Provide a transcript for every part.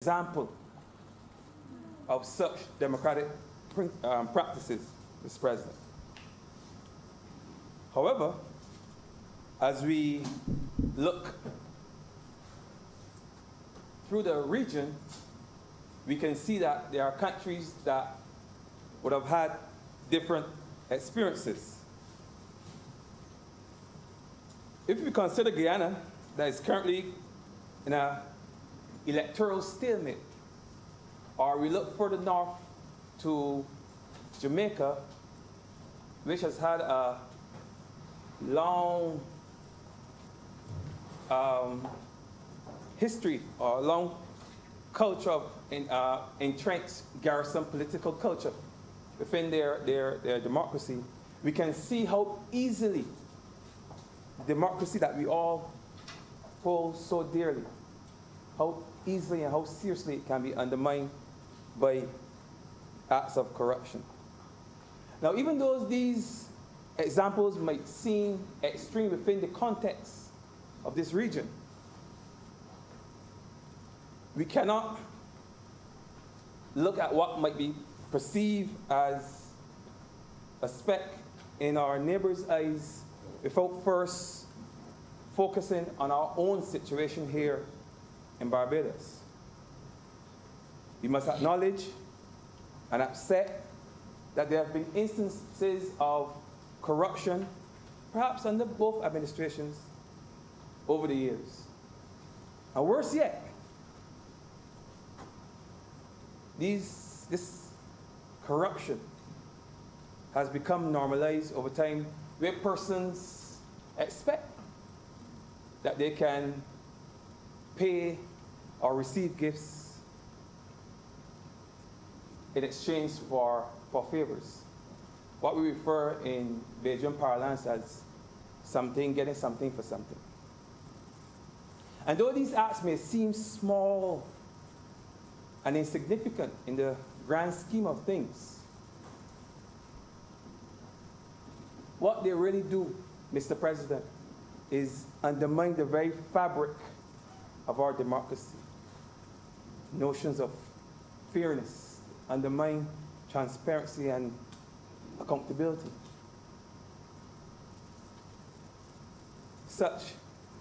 example of such democratic practices, Mr. President. However, as we look through the region, we can see that there are countries that would have had different experiences. If we consider Guyana, that is currently in an electoral stalemate, or we look further north to Jamaica, which has had a long history or a long culture of entrenched garrison political culture within their democracy, we can see how easily democracy that we all hold so dearly, how easily and how seriously it can be undermined by acts of corruption. Now, even though these examples might seem extreme within the context of this region, we cannot look at what might be perceived as a speck in our neighbor's eyes without first focusing on our own situation here in Barbados. We must acknowledge and accept that there have been instances of corruption, perhaps under both administrations, over the years. And worse yet, this corruption has become normalized over time, where persons expect that they can pay or receive gifts in exchange for favors. What we refer in Bajan parlance as getting something for something. And though these acts may seem small and insignificant in the grand scheme of things, what they really do, Mr. President, is undermine the very fabric of our democracy. Notions of fairness, undermine transparency and accountability. Such,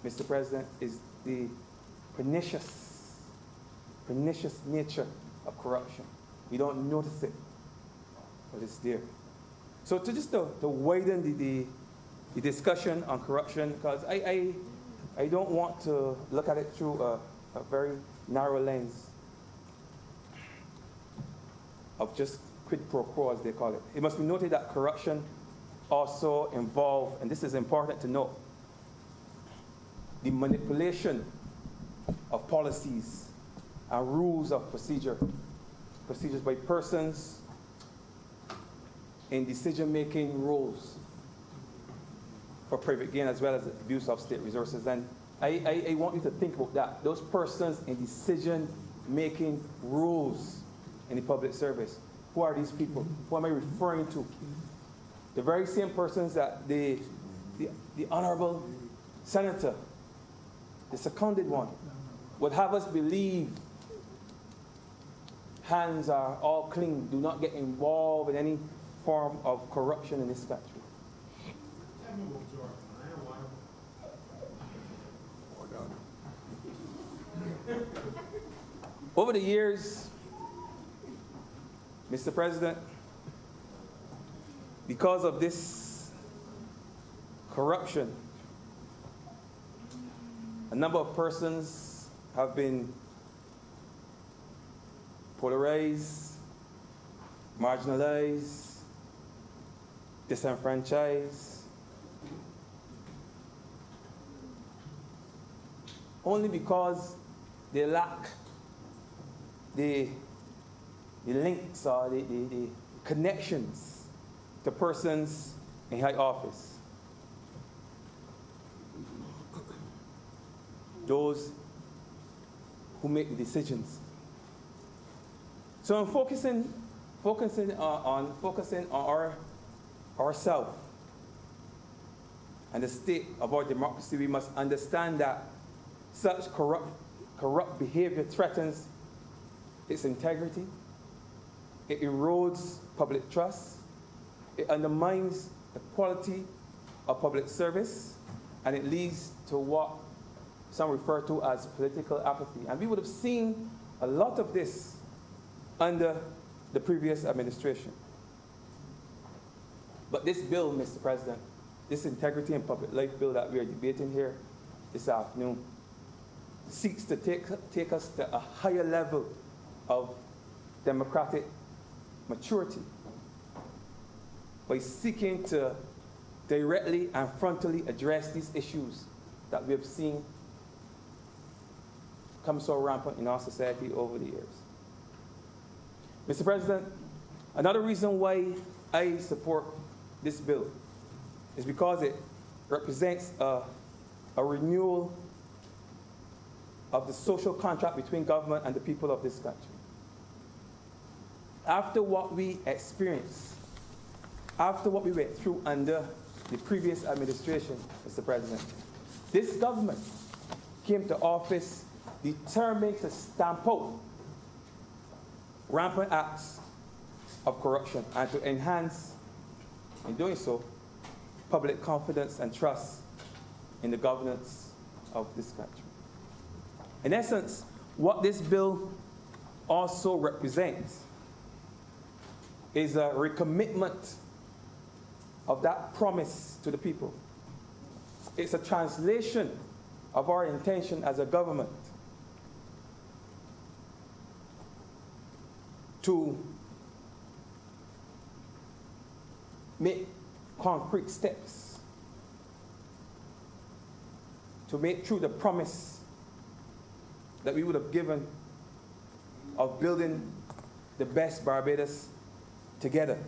Mr. President, is the pernicious nature of corruption. We don't notice it, but it's there. So to widen the discussion on corruption, because I don't want to look at it through a very narrow lens of just quid pro quo, as they call it. It must be noted that corruption also involves, and this is important to note, the manipulation of policies and rules of procedures by persons in decision-making roles for private gain, as well as abuse of state resources. And I want you to think about that. Those persons in decision-making roles in the public service. Who are these people? Who am I referring to? The very same persons that the honorable senator, the seconded one, would have us believe hands are all clean, do not get involved in any form of corruption in this country. Over the years, Mr. President, because of this corruption, a number of persons have been polarized, marginalized, disenfranchised, only because they lack the links or the connections to persons in high office. Those who make the decisions. So I'm focusing on ourselves and the state of our democracy. We must understand that such corrupt behavior threatens its integrity, it erodes public trust, it undermines the quality of public service, and it leads to what some refer to as political apathy. And we would have seen a lot of this under the previous administration. But this bill, Mr. President, this Integrity in Public Life bill that we are debating here this afternoon, seeks to take us to a higher level of democratic maturity by seeking to directly and frontally address these issues that we have seen come so rampant in our society over the years. Mr. President, another reason why I support this bill is because it represents a renewal of the social contract between government and the people of this country. After what we experienced, after what we went through under the previous administration, Mr. President, this government came to office determined to stamp out rampant acts of corruption and to enhance, in doing so, public confidence and trust in the governance of this country. In essence, what this bill also represents is a recommitment of that promise to the people. It's a translation of our intention as a government to make concrete steps, to make true the promise that we would have given of building the best Barbados together.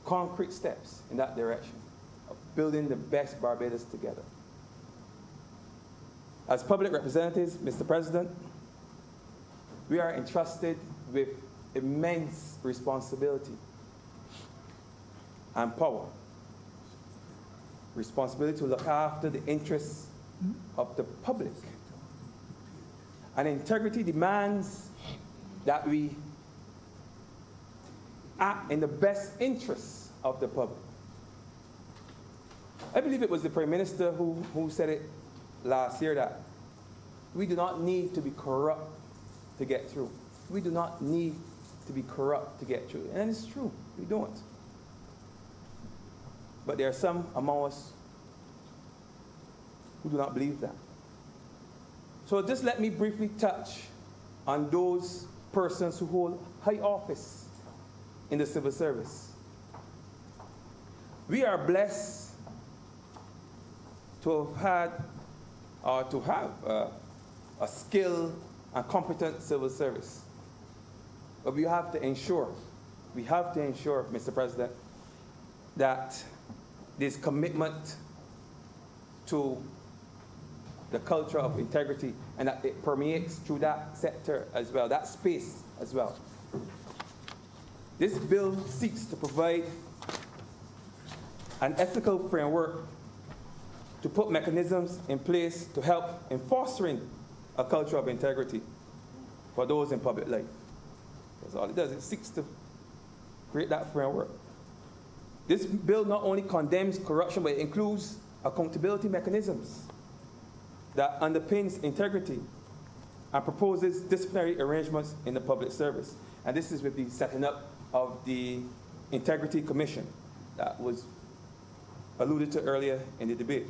Concrete steps in that direction of building the best Barbados together. As public representatives, Mr. President, we are entrusted with immense responsibility and power. Responsibility to look after the interests of the public. And integrity demands that we act in the best interests of the public. I believe it was the Prime Minister who said it last year that we do not need to be corrupt to get through. We do not need to be corrupt to get through. And it's true, we don't. But there are some among us who do not believe that. So just let me briefly touch on those persons who hold high office in the civil service. We are blessed to have a skilled and competent civil service. But we have to ensure, Mr. President, that this commitment to the culture of integrity and that it permeates through that sector as well, that space as well. This bill seeks to provide an ethical framework to put mechanisms in place to help in fostering a culture of integrity for those in public life. That's all it does. It seeks to create that framework. This bill not only condemns corruption, but it includes accountability mechanisms that underpins integrity and proposes disciplinary arrangements in the public service. And this is with the setting up of the Integrity Commission that was alluded to earlier in the debate.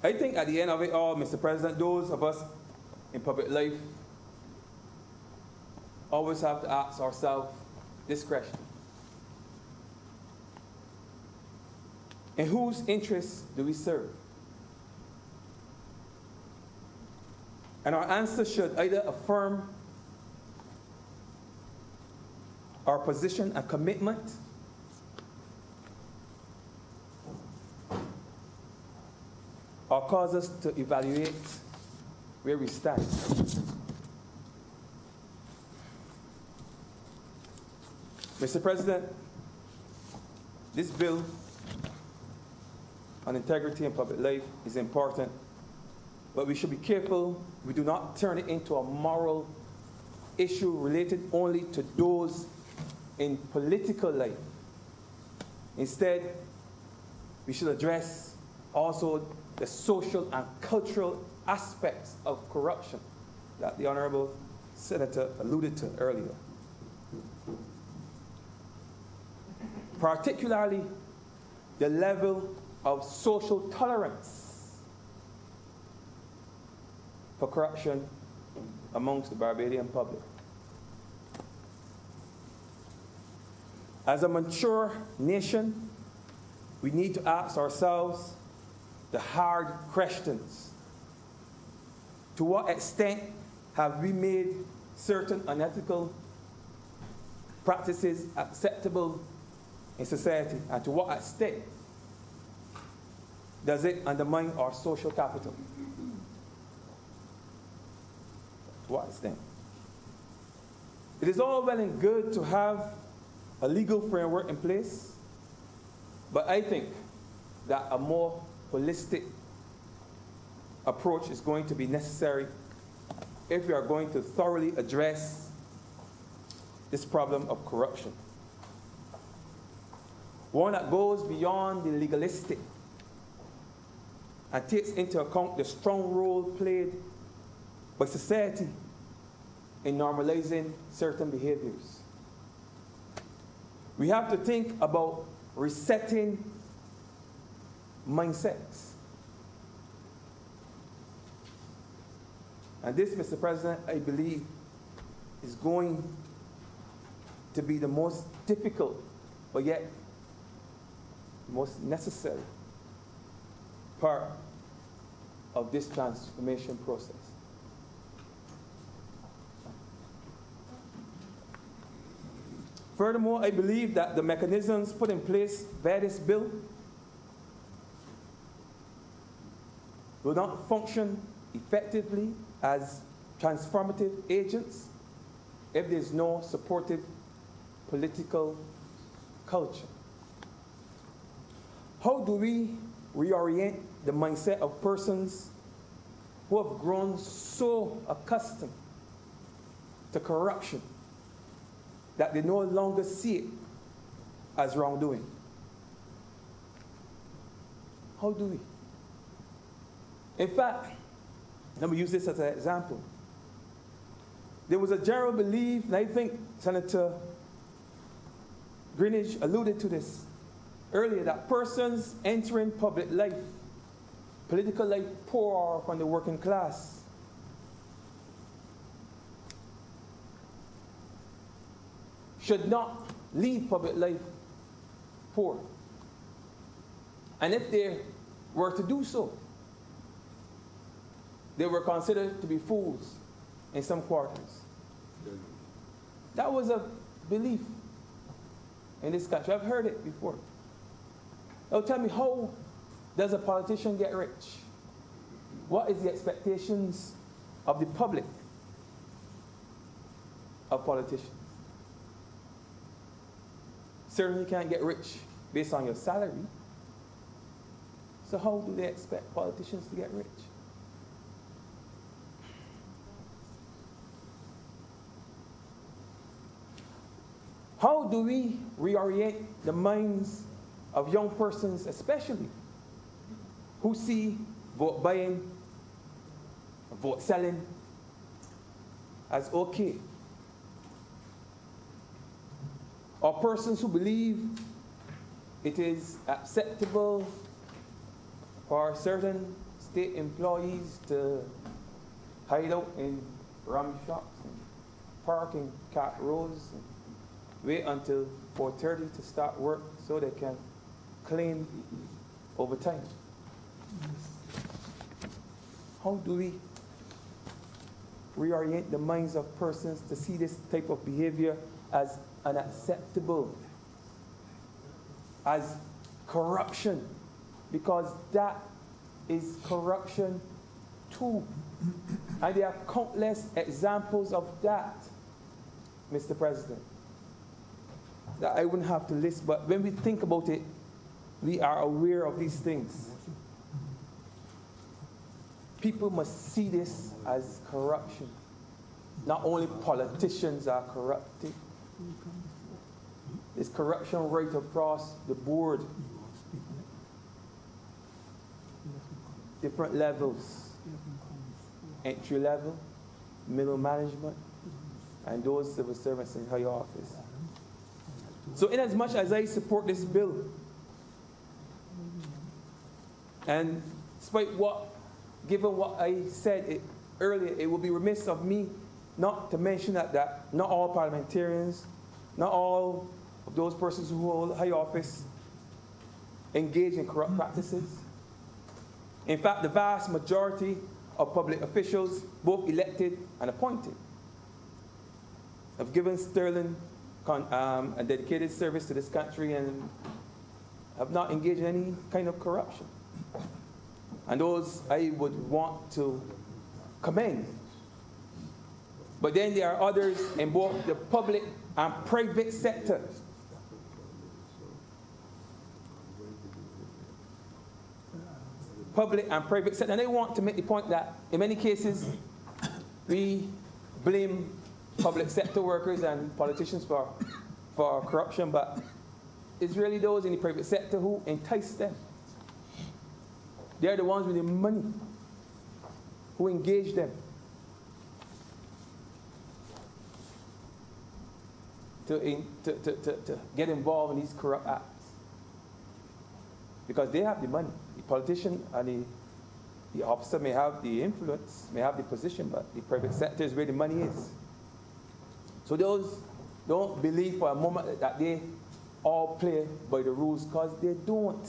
I think at the end of it all, Mr. President, those of us in public life always have to ask ourselves this question. In whose interests do we serve? And our answer should either affirm our position and commitment, or cause us to evaluate where we stand. Mr. President, this bill on integrity in public life is important But we should be careful we do not turn it into a moral issue related only to those in political life. Instead, we should address also the social and cultural aspects of corruption that the Honorable Senator alluded to earlier. Particularly, the level of social tolerance for corruption amongst the Barbadian public. As a mature nation, we need to ask ourselves the hard questions. To what extent have we made certain unethical practices acceptable in society? And to what extent does it undermine our social capital? To what extent? It is all well and good to have a legal framework in place, but I think that a more holistic approach is going to be necessary if we are going to thoroughly address this problem of corruption. One that goes beyond the legalistic and takes into account the strong role played by society in normalizing certain behaviors. We have to think about resetting mindsets. And this, Mr. President, I believe is going to be the most difficult, but yet most necessary part of this transformation process. Furthermore, I believe that the mechanisms put in place by this bill will not function effectively as transformative agents if there's no supportive political culture. How do we reorient the mindset of persons who have grown so accustomed to corruption that they no longer see it as wrongdoing? How do we? In fact, let me use this as an example. There was a general belief, and I think Senator Greenidge alluded to this earlier, that persons entering public life, political life, poor or from the working class, should not leave public life poor. And if they were to do so, they were considered to be fools in some quarters. That was a belief in this country. I've heard it before. Now tell me, how does a politician get rich? What is the expectations of the public of politicians? Certainly you can't get rich based on your salary. So how do they expect politicians to get rich? How do we reorient the minds of young persons, especially, who see vote buying, vote selling as okay? Or persons who believe it is acceptable for certain state employees to hide out in rum shops and park in cat rows and wait until 4:30 to start work so they can claim overtime. How do we reorient the minds of persons to see this type of behavior as unacceptable, as corruption? Because that is corruption too. And there are countless examples of that, Mr. President, that I wouldn't have to list, but when we think about it, we are aware of these things. people must see this as corruption. Not only politicians are corrupted, there's corruption right across the board. Different levels, entry level, middle management, and those civil servants in high office. So in as much as I support this bill, and despite given what I said earlier, it would be remiss of me not to mention that not all parliamentarians, not all of those persons who hold high office engage in corrupt practices. In fact, the vast majority of public officials, both elected and appointed, have given sterling and dedicated service to this country and have not engaged in any kind of corruption. And those I would want to commend. But then there are others in both the public and private sector and they want to make the point that in many cases we blame public sector workers and politicians for corruption, but it's really those in the private sector who entice them. They're the ones with the money who engage them to get involved in these corrupt acts. Because they have the money. The politician and the officer may have the influence, may have the position, but the private sector is where the money is. So those don't believe for a moment that they all play by the rules, because they don't.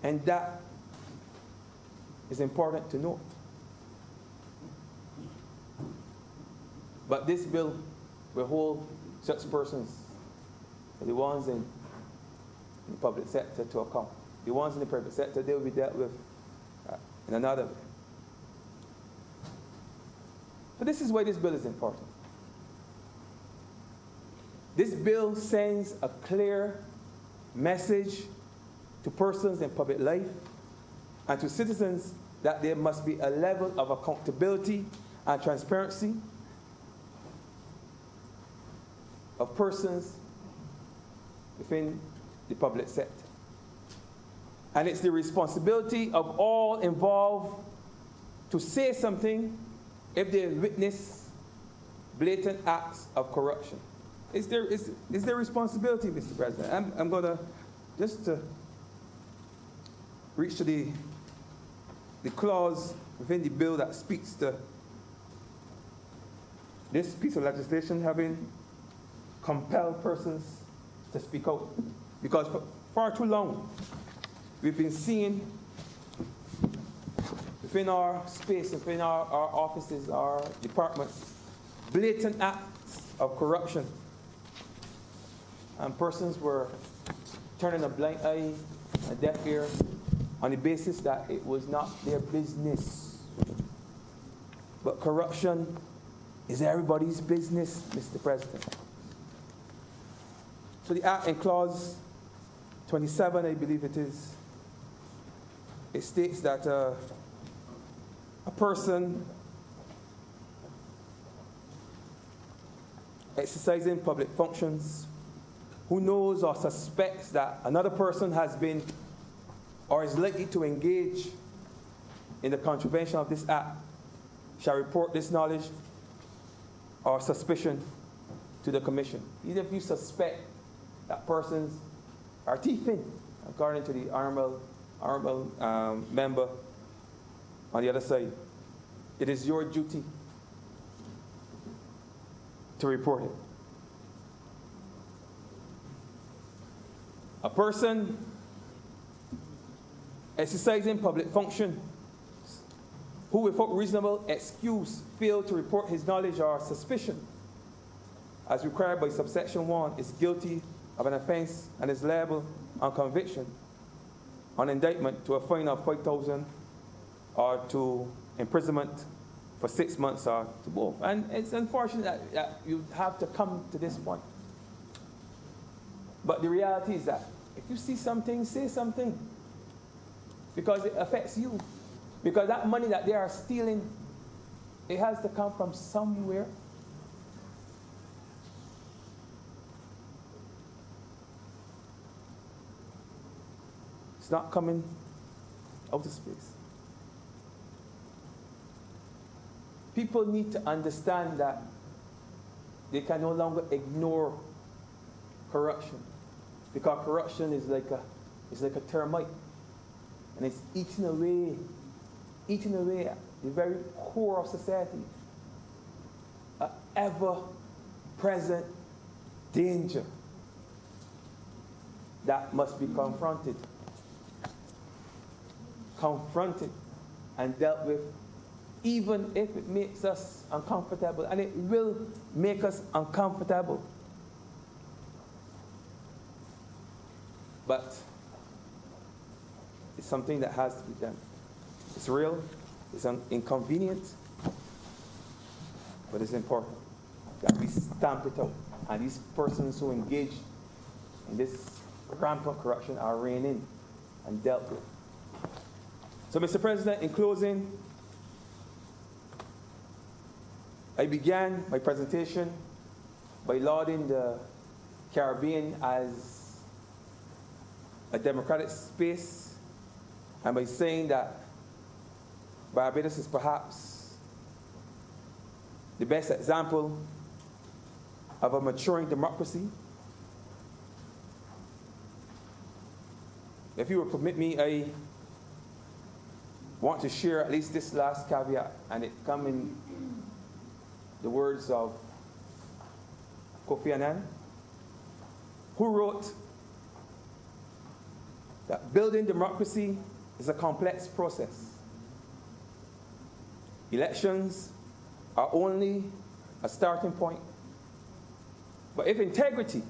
And that is important to note. But this bill will hold such persons, the ones in the public sector, to account. The ones in the private sector, they will be dealt with in another way. But this is why this bill is important. This bill sends a clear message to persons in public life and to citizens that there must be a level of accountability and transparency of persons within the public sector. And it's the responsibility of all involved to say something if they witness blatant acts of corruption. It's their responsibility, Mr. President. I'm going to just reach to the clause within the bill that speaks to this piece of legislation having compelled persons to speak out. Because for far too long, we've been seeing within our space, within our offices, our departments, blatant acts of corruption. And persons were turning a blind eye, a deaf ear, on the basis that it was not their business. But corruption is everybody's business, Mr. President. So the Act in Clause 27, I believe it is, it states that a person exercising public functions who knows or suspects that another person has been or is likely to engage in the contravention of this Act shall report this knowledge or suspicion to the Commission. Even if you suspect that persons are thieving, according to the honorable member on the other side, it is your duty to report it. A person exercising public function who without reasonable excuse failed to report his knowledge or suspicion as required by subsection 1 is guilty of an offense and is liable on conviction on indictment to a fine of 5,000 or to imprisonment for 6 months or to both. And it's unfortunate that you have to come to this point. But the reality is that if you see something, say something. because it affects you. Because that money that they are stealing, it has to come from somewhere. It's not coming out of space. People need to understand that they can no longer ignore corruption, because corruption is like a termite, and it's eating away at the very core of society. An ever-present danger that must be confronted and dealt with, even if it makes us uncomfortable, and it will make us uncomfortable. But it's something that has to be done. It's real, it's inconvenient, but it's important that we stamp it out. And these persons who engage in this rampant corruption are reined in and dealt with. So, Mr. President, in closing, I began my presentation by lauding the Caribbean as a democratic space, and by saying that Barbados is perhaps the best example of a maturing democracy. If you will permit me, I want to share at least this last caveat, and it comes in the words of Kofi Annan, who wrote that building democracy is a complex process. Elections are only a starting point. But if integrity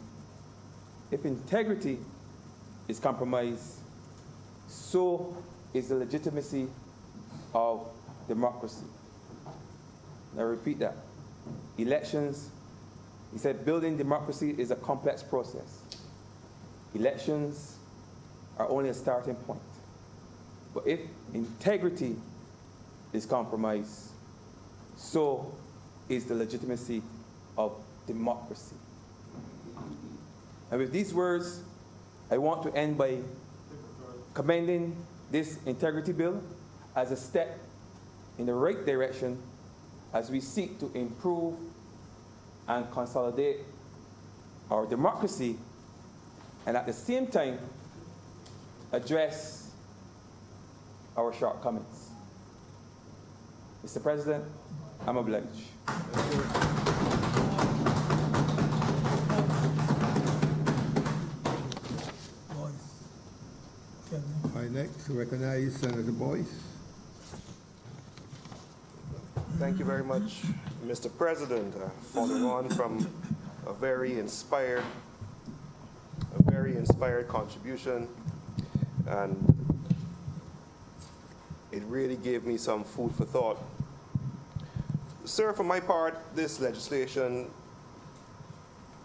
is compromised, so is the legitimacy of democracy. And I repeat that. Elections, he said, building democracy is a complex process. Elections are only a starting point. But if integrity is compromised, so is the legitimacy of democracy. And with these words, I want to end by commending this integrity bill as a step in the right direction as we seek to improve and consolidate our democracy, and at the same time address our shortcomings. Mr. President, I'm obliged. I next recognize Senator Boyce. Thank you very much, Mr. President. Following on from a very inspired contribution, and it really gave me some food for thought. Sir, for my part, this legislation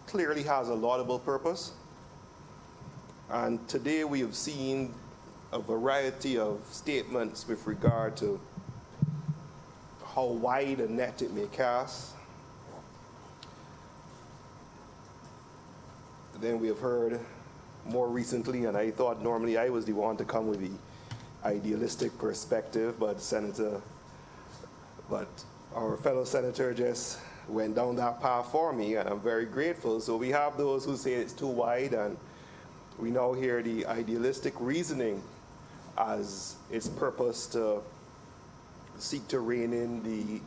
clearly has a laudable purpose, and today we have seen a variety of statements with regard to how wide a net it may cast. Then we have heard more recently, and I thought normally I was the one to come with the idealistic perspective, but our fellow senator just went down that path for me, and I'm very grateful. So we have those who say it's too wide, and we now hear the idealistic reasoning as its purpose to seek to rein in the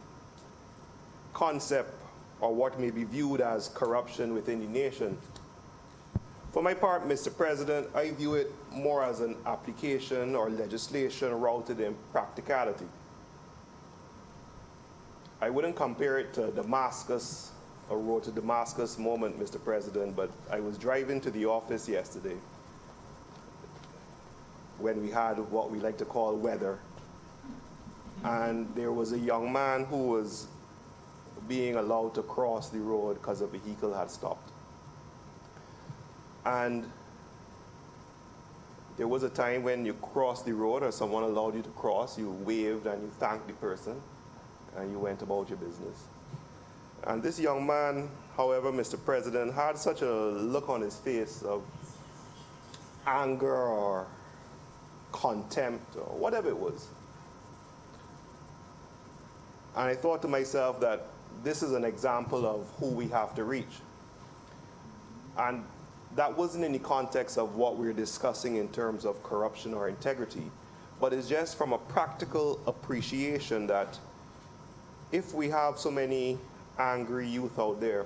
concept or what may be viewed as corruption within the nation. For my part, Mr. President, I view it more as an application or legislation rooted in practicality. I wouldn't compare it to Damascus, a road to Damascus moment, Mr. President, but I was driving to the office yesterday when we had what we like to call weather. And there was a young man who was being allowed to cross the road because a vehicle had stopped. And There was a time when you crossed the road or someone allowed you to cross, you waved and you thanked the person, and you went about your business. And this young man, however, Mr. President, had such a look on his face of anger or contempt or whatever it was. And I thought to myself that this is an example of who we have to reach. And that wasn't in the context of what we're discussing in terms of corruption or integrity, but it's just from a practical appreciation that if we have so many angry youth out there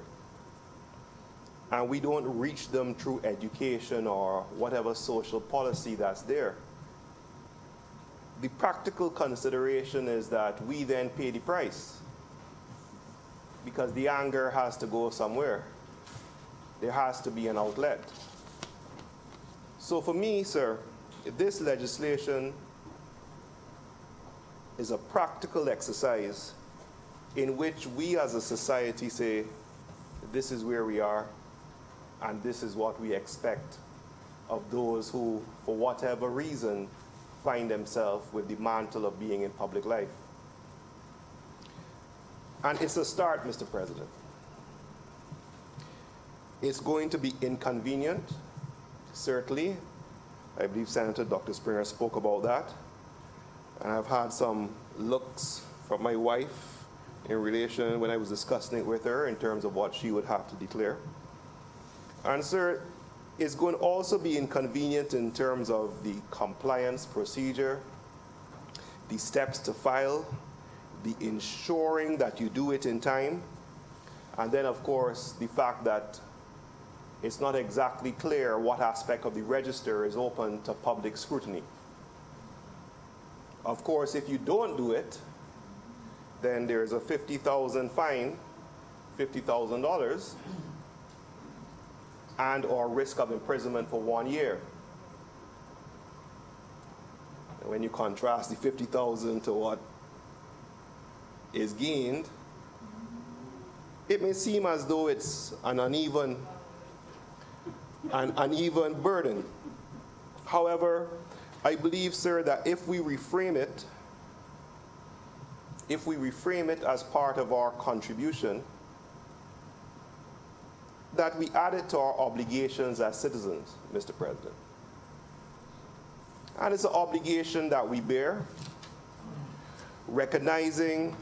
and we don't reach them through education or whatever social policy that's there, the practical consideration is that we then pay the price because the anger has to go somewhere. There has to be an outlet. So for me, sir, this legislation is a practical exercise in which we as a society say, this is where we are, and this is what we expect of those who, for whatever reason, find themselves with the mantle of being in public life. And it's a start, Mr. President. It's going to be inconvenient, certainly. I believe Senator Dr. Springer spoke about that. And I've had some looks from my wife in relation when I was discussing it with her in terms of what she would have to declare. And sir, it's going to also be inconvenient in terms of the compliance procedure, the steps to file, the ensuring that you do it in time, and then of course the fact that it's not exactly clear what aspect of the register is open to public scrutiny. Of course, if you don't do it, then there's a $50,000 fine, $50,000, and or risk of imprisonment for 1 year. And when you contrast the $50,000 to what is gained, it may seem as though it's an uneven burden. However, I believe, sir, that if we reframe it as part of our contribution, that we add it to our obligations as citizens, Mr. President. And it's an obligation that we bear, recognizing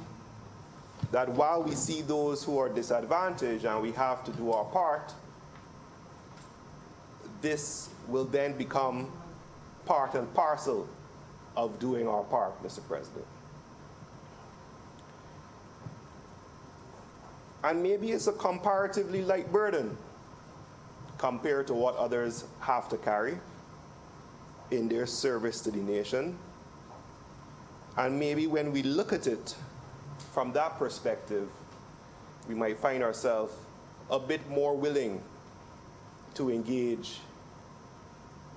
that while we see those who are disadvantaged and we have to do our part, this will then become part and parcel of doing our part, Mr. President. And maybe it's a comparatively light burden compared to what others have to carry in their service to the nation. And maybe when we look at it from that perspective, we might find ourselves a bit more willing to engage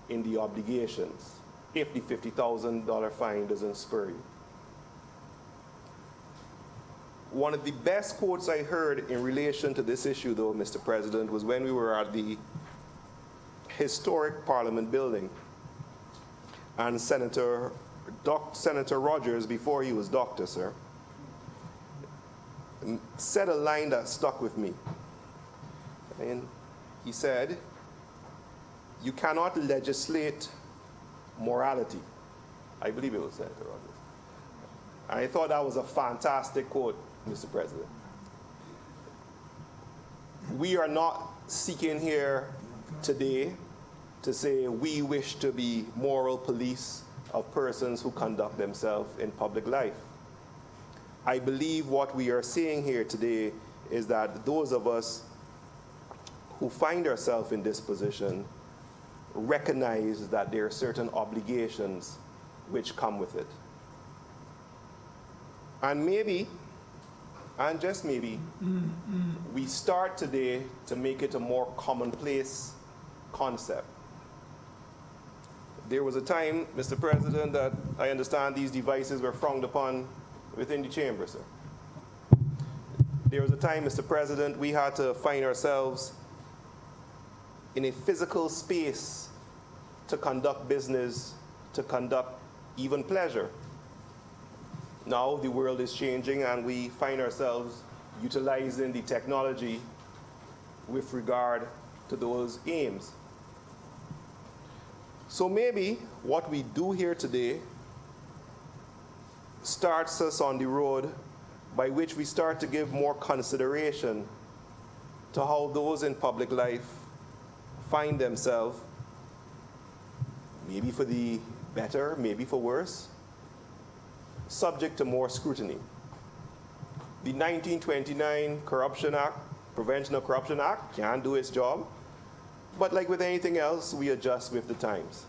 in the obligations if the $50,000 fine doesn't spur you. One of the best quotes I heard in relation to this issue, though, Mr. President, was when we were at the historic Parliament building. And Senator Rogers, before he was doctor, sir, said a line that stuck with me. And he said, "You cannot legislate morality." I believe it was Senator Rogers. And I thought that was a fantastic quote, Mr. President. We are not seeking here today to say we wish to be moral police of persons who conduct themselves in public life. I believe what we are saying here today is that those of us who find ourselves in this position recognize that there are certain obligations which come with it. And maybe, and just maybe, we start today to make it a more commonplace concept. There was a time, Mr. President, that I understand these devices were frowned upon within the chamber, sir. There was a time, Mr. President, we had to find ourselves in a physical space to conduct business, to conduct even pleasure. Now the world is changing and we find ourselves utilizing the technology with regard to those aims. So maybe what we do here today starts us on the road by which we start to give more consideration to how those in public life find themselves, maybe for the better, maybe for worse, subject to more scrutiny. The 1929 Corruption Act, Prevention of Corruption Act, can do its job, but like with anything else, we adjust with the times.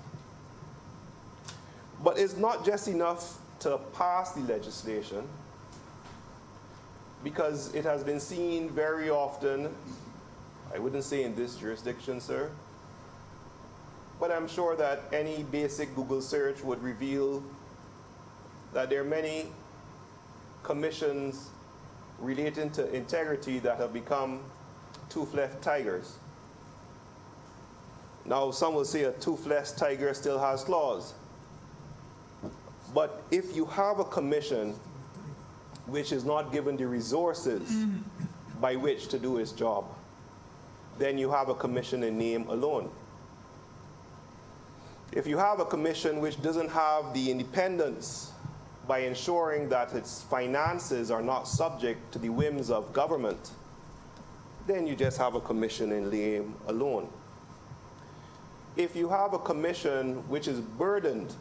But it's not just enough to pass the legislation, because it has been seen very often, I wouldn't say in this jurisdiction, sir, but I'm sure that any basic Google search would reveal that there are many commissions relating to integrity that have become toothless tigers. Now, some will say a toothless tiger still has claws. But if you have a commission which is not given the resources by which to do its job, then you have a commission in name alone. If you have a commission which doesn't have the independence by ensuring that its finances are not subject to the whims of government, then you just have a commission in name alone. If you have a commission which is burdened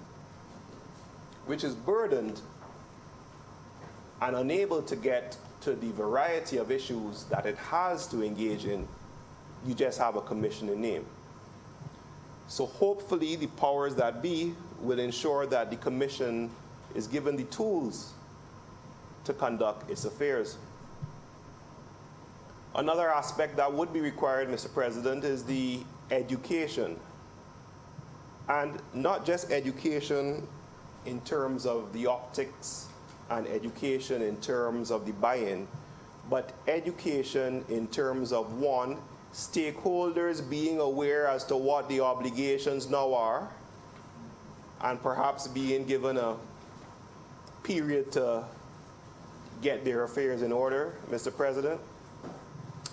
and unable to get to the variety of issues that it has to engage in, you just have a commission in name. So hopefully the powers that be will ensure that the commission is given the tools to conduct its affairs. Another aspect that would be required, Mr. President, is the education. And not just education in terms of the optics and education in terms of the buy-in, but education in terms of, one, stakeholders being aware as to what the obligations now are, and perhaps being given a period to get their affairs in order, Mr. President,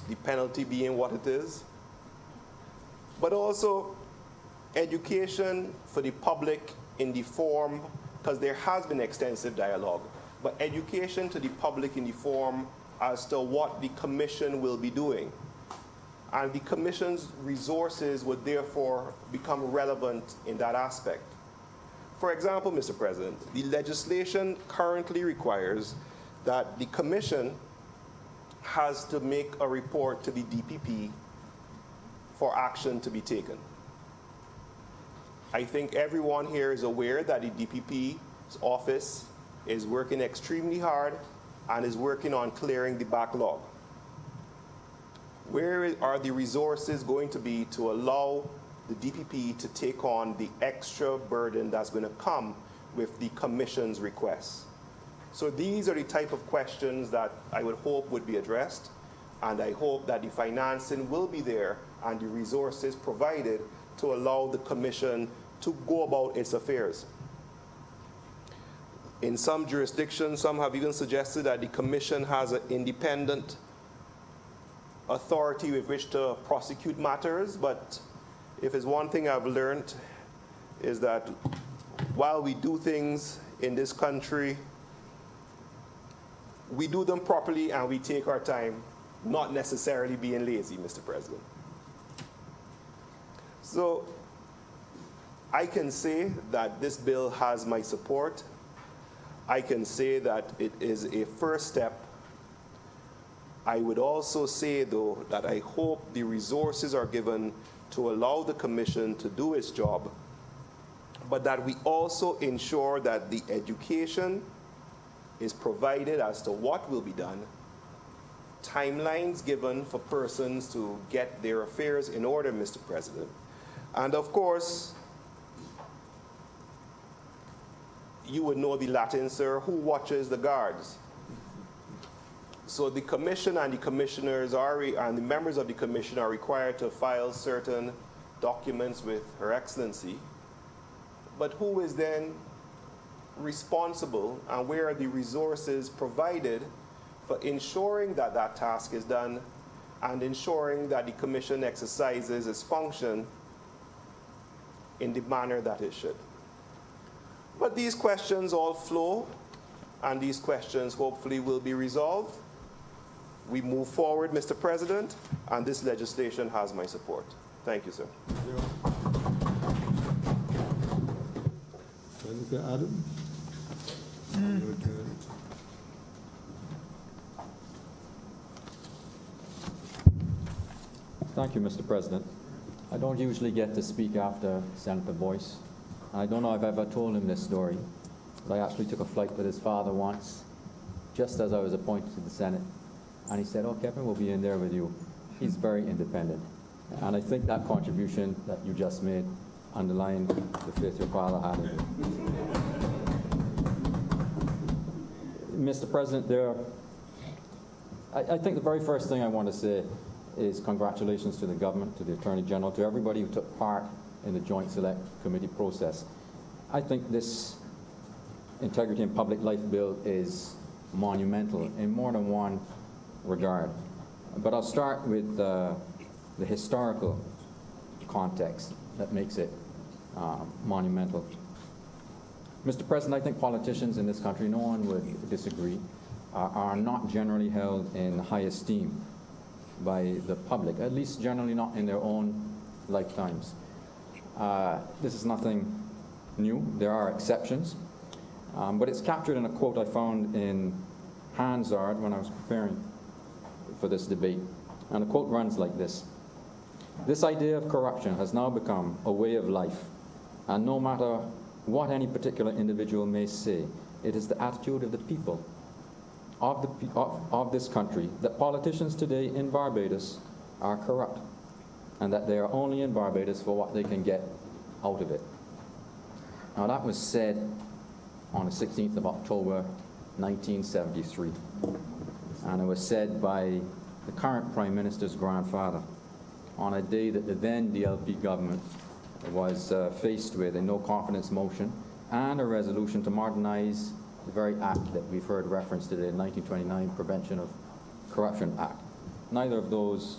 the penalty being what it is. But also education for the public in the form, because there has been extensive dialogue, but education to the public in the form as to what the commission will be doing. And the commission's resources would therefore become relevant in that aspect. For example, Mr. President, the legislation currently requires that the commission has to make a report to the DPP for action to be taken. I think everyone here is aware that the DPP's office is working extremely hard and is working on clearing the backlog. Where are the resources going to be to allow the DPP to take on the extra burden that's going to come with the commission's requests? So these are the type of questions that I would hope would be addressed, and I hope that the financing will be there and the resources provided to allow the commission to go about its affairs. In some jurisdictions, some have even suggested that the commission has an independent authority with which to prosecute matters, but if it's one thing I've learned is that while we do things in this country, we do them properly and we take our time, not necessarily being lazy, Mr. President. So I can say that this bill has my support. I can say that it is a first step. I would also say, though, that I hope the resources are given to allow the commission to do its job, but that we also ensure that the education is provided as to what will be done, timelines given for persons to get their affairs in order, Mr. President. And of course, you would know the Latin, sir, who watches the guards? So the commission and the commissioners and the members of the commission are required to file certain documents with Her Excellency. but who is then responsible and where are the resources provided for ensuring that that task is done and ensuring that the commission exercises its function in the manner that it should. But these questions all flow, and these questions hopefully will be resolved. We move forward, Mr. President, and this legislation has my support. Thank you, sir. Senator Adams? Your turn. Thank you, Mr. President. I don't usually get to speak after Senator Boyce. I don't know if I've ever told him this story, but I actually took a flight with his father once, just as I was appointed to the Senate. And he said, "Oh, Kevin, we'll be in there with you." He's very independent. And I think that contribution that you just made underlined the faith your father had in you. Mr. President, I think the very first thing I want to say is congratulations to the government, to the Attorney General, to everybody who took part in the Joint Select Committee process. I think this Integrity in Public Life Bill is monumental in more than one regard. But I'll start with the historical context that makes it monumental. Mr. President, I think politicians in this country, no one would disagree, are not generally held in high esteem by the public, at least generally not in their own lifetimes. This is nothing new. There are exceptions. But it's captured in a quote I found in Hansard when I was preparing for this debate. And the quote runs like this: "This idea of corruption has now become a way of life, and no matter what any particular individual may say, it is the attitude of the people of this country that politicians today in Barbados are corrupt, and that they are only in Barbados for what they can get out of it." Now that was said on the 16th of October, 1973. And it was said by the current Prime Minister's grandfather on a day that the then DLP government was faced with a no-confidence motion and a resolution to modernize the very act that we've heard referenced today, the 1929 Prevention of Corruption Act. Neither of those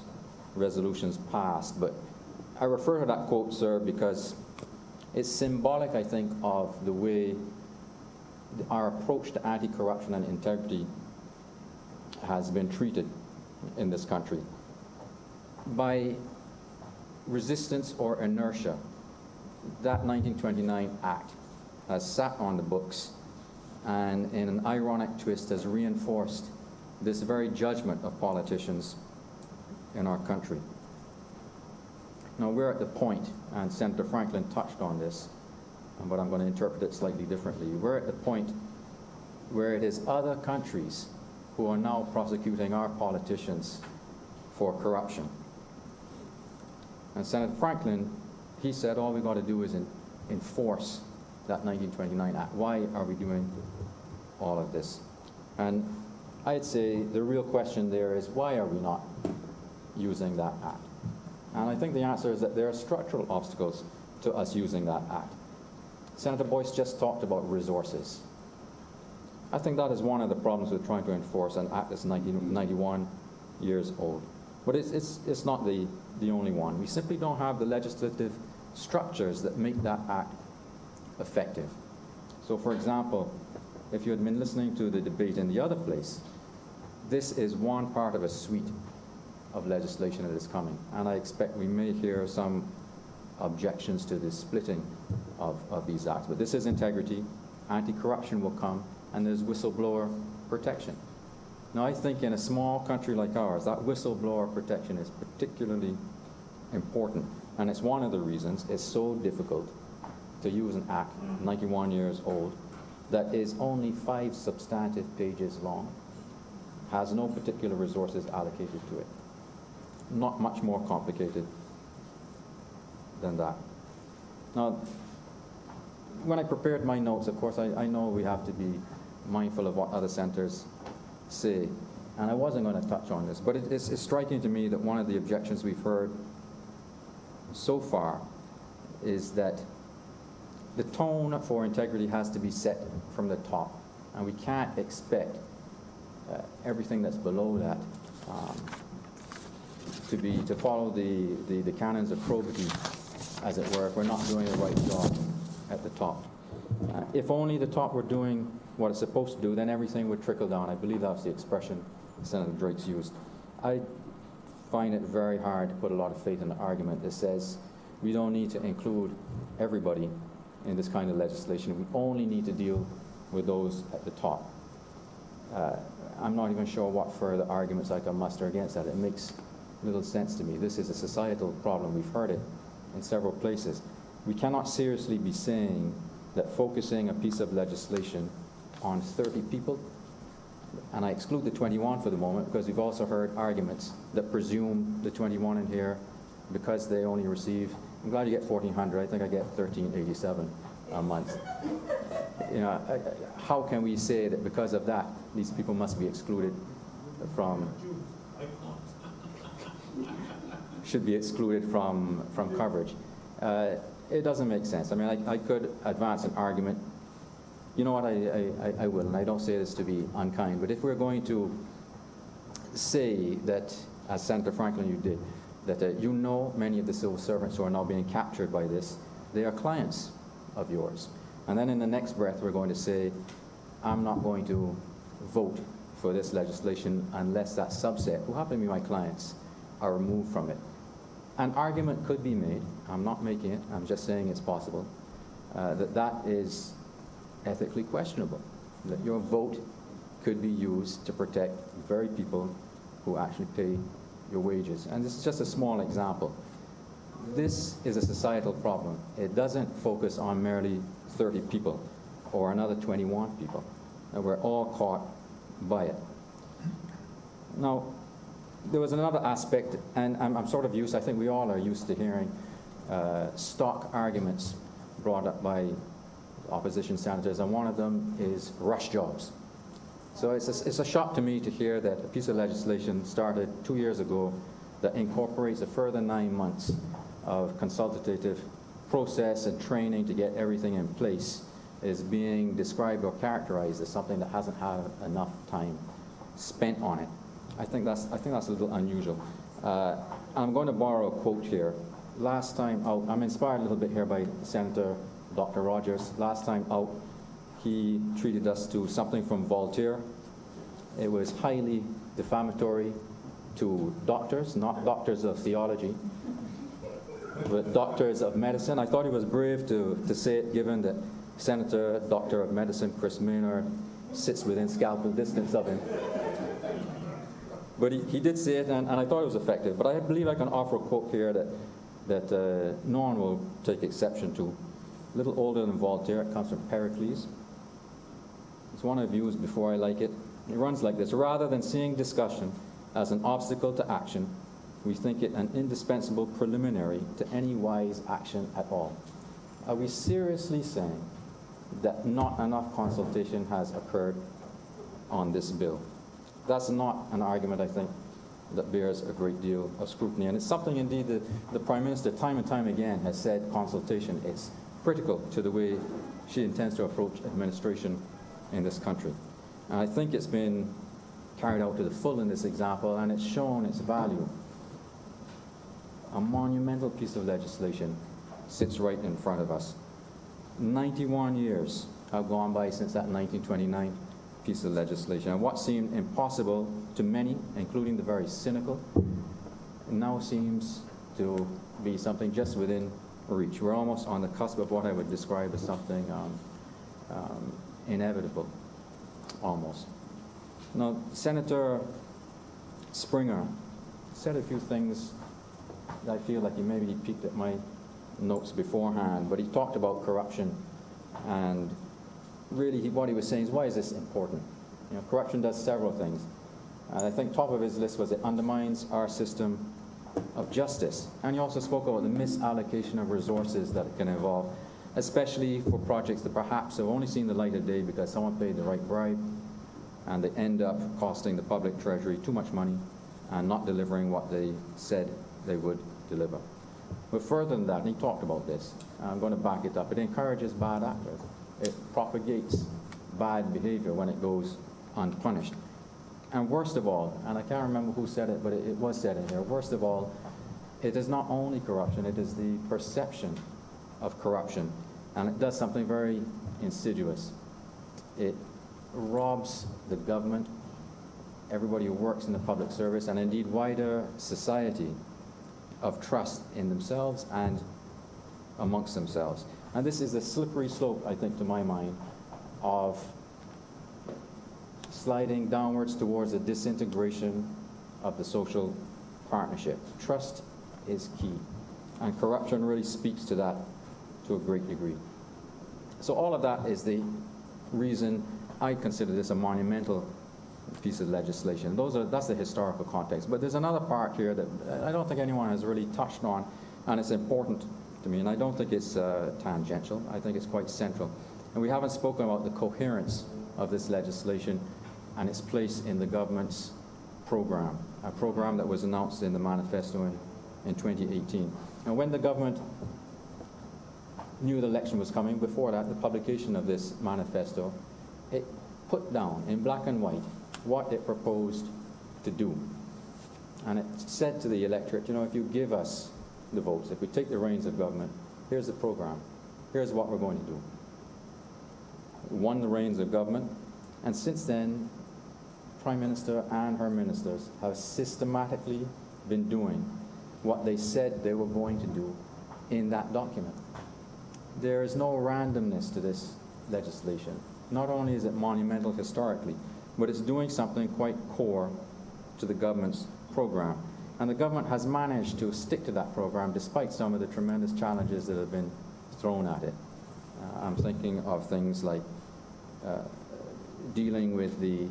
resolutions passed, but I refer to that quote, sir, because it's symbolic, I think, of the way our approach to anti-corruption and integrity has been treated in this country. By resistance or inertia, that 1929 Act has sat on the books and in an ironic twist has reinforced this very judgment of politicians in our country. Now we're at the point, and Senator Franklin touched on this, but I'm going to interpret it slightly differently. We're at the point where it is other countries who are now prosecuting our politicians for corruption. And Senator Franklin, he said all we've got to do is enforce that 1929 Act. Why are we doing all of this? And I'd say the real question there is, why are we not using that Act? And I think the answer is that there are structural obstacles to us using that Act. Senator Boyce just talked about resources. I think that is one of the problems with trying to enforce an Act that's 91 years old. But it's not the only one. We simply don't have the legislative structures that make that Act effective. So, for example, if you had been listening to the debate in the other place, this is one part of a suite of legislation that is coming. And I expect we may hear some objections to the splitting of these acts. But this is integrity, anti-corruption will come, and there's whistleblower protection. Now, I think in a small country like ours, that whistleblower protection is particularly important. And it's one of the reasons it's so difficult to use an act, 91 years old, that is only 5 substantive pages long, has no particular resources allocated to it. Not much more complicated than that. Now, when I prepared my notes, of course, I know we have to be mindful of what other senators say, and I wasn't going to touch on this, but it's striking to me that one of the objections we've heard so far is that the tone for integrity has to be set from the top, and we can't expect everything that's below that to follow the canons of probity, as it were, if we're not doing the right job at the top. If only the top were doing what it's supposed to do, then everything would trickle down. I believe that's the expression Senator Drake's used. I find it very hard to put a lot of faith in the argument that says we don't need to include everybody in this kind of legislation. We only need to deal with those at the top. I'm not even sure what further arguments I can muster against that. It makes little sense to me. This is a societal problem. We've heard it in several places. We cannot seriously be saying that focusing a piece of legislation on 30 people, and I exclude the 21 for the moment because we've also heard arguments that presume the 21 in here because they only receive, I'm glad you get 1,400, I think I get 1,387 a month. You know, how can we say that because of that, these people must be excluded from, should be excluded from coverage? It doesn't make sense. I mean, I could advance an argument. You know what, I will, and I don't say this to be unkind, but if we're going to say that, as Senator Franklin you did, that you know many of the civil servants who are now being captured by this, they are clients of yours. And then in the next breath we're going to say, I'm not going to vote for this legislation unless that subset, who happen to be my clients, are removed from it. An argument could be made, I'm not making it, I'm just saying it's possible, that is ethically questionable, that your vote could be used to protect the very people who actually pay your wages. And this is just a small example. This is a societal problem. It doesn't focus on merely 30 people or another 21 people. And we're all caught by it. Now, there was another aspect, and I'm sort of used, I think we all are used to hearing stock arguments brought up by opposition senators, and one of them is rush jobs. So it's a shock to me to hear that a piece of legislation started 2 years ago that incorporates a further 9 months of consultative process and training to get everything in place is being described or characterized as something that hasn't had enough time spent on it. I think that's a little unusual. I'm going to borrow a quote here. Last time out, I'm inspired a little bit here by Senator Dr. Rogers. Last time out, he treated us to something from Voltaire. It was highly defamatory to doctors, not doctors of theology, but doctors of medicine. I thought he was brave to say it, given that Senator, Doctor of Medicine, Chris Maynard, sits within scalpel distance of him. But he did say it, and I thought it was effective. But I believe I can offer a quote here that no one will take exception to. A little older than Voltaire. It comes from Pericles. It's one I've used before. I like it. It runs like this: rather than seeing discussion as an obstacle to action, we think it an indispensable preliminary to any wise action at all. Are we seriously saying that not enough consultation has occurred on this bill? That's not an argument, I think, that bears a great deal of scrutiny. And it's something, indeed, that the Prime Minister time and time again has said consultation is critical to the way she intends to approach administration in this country. And I think it's been carried out to the full in this example, and it's shown its value. A monumental piece of legislation sits right in front of us. 91 years have gone by since that 1929 piece of legislation. And what seemed impossible to many, including the very cynical, now seems to be something just within reach. We're almost on the cusp of what I would describe as something inevitable, almost. Now, Senator Springer said a few things that I feel like he maybe peeked at my notes beforehand, but he talked about corruption, and really what he was saying is, why is this important? You know, corruption does several things. And I think top of his list was it undermines our system of justice. And he also spoke about the misallocation of resources that it can involve, especially for projects that perhaps have only seen the light of day because someone paid the right bribe, and they end up costing the public treasury too much money and not delivering what they said they would deliver. But further than that, and he talked about this, I'm going to back it up, it encourages bad actors. It propagates bad behavior when it goes unpunished. And worst of all, and I can't remember who said it, but it was said in here, worst of all, it is not only corruption, it is the perception of corruption. And it does something very insidious. It robs the government, everybody who works in the public service, and indeed wider society of trust in themselves and amongst themselves. And this is a slippery slope, I think, to my mind, of sliding downwards towards a disintegration of the social partnership. Trust is key, and corruption really speaks to that to a great degree. So all of that is the reason I consider this a monumental piece of legislation. That's the historical context. But there's another part here that I don't think anyone has really touched on, and it's important to me, and I don't think it's tangential. I think it's quite central. And we haven't spoken about the coherence of this legislation and its place in the government's program, a program that was announced in the manifesto in 2018. And when the government knew the election was coming, before that, the publication of this manifesto, it put down in black and white what it proposed to do. And it said to the electorate, you know, if you give us the votes, if we take the reins of government, here's the program, here's what we're going to do. Won the reins of government, and since then, Prime Minister and her ministers have systematically been doing what they said they were going to do in that document. There is no randomness to this legislation. Not only is it monumental historically, but it's doing something quite core to the government's program. And the government has managed to stick to that program despite some of the tremendous challenges that have been thrown at it. I'm thinking of things like dealing with the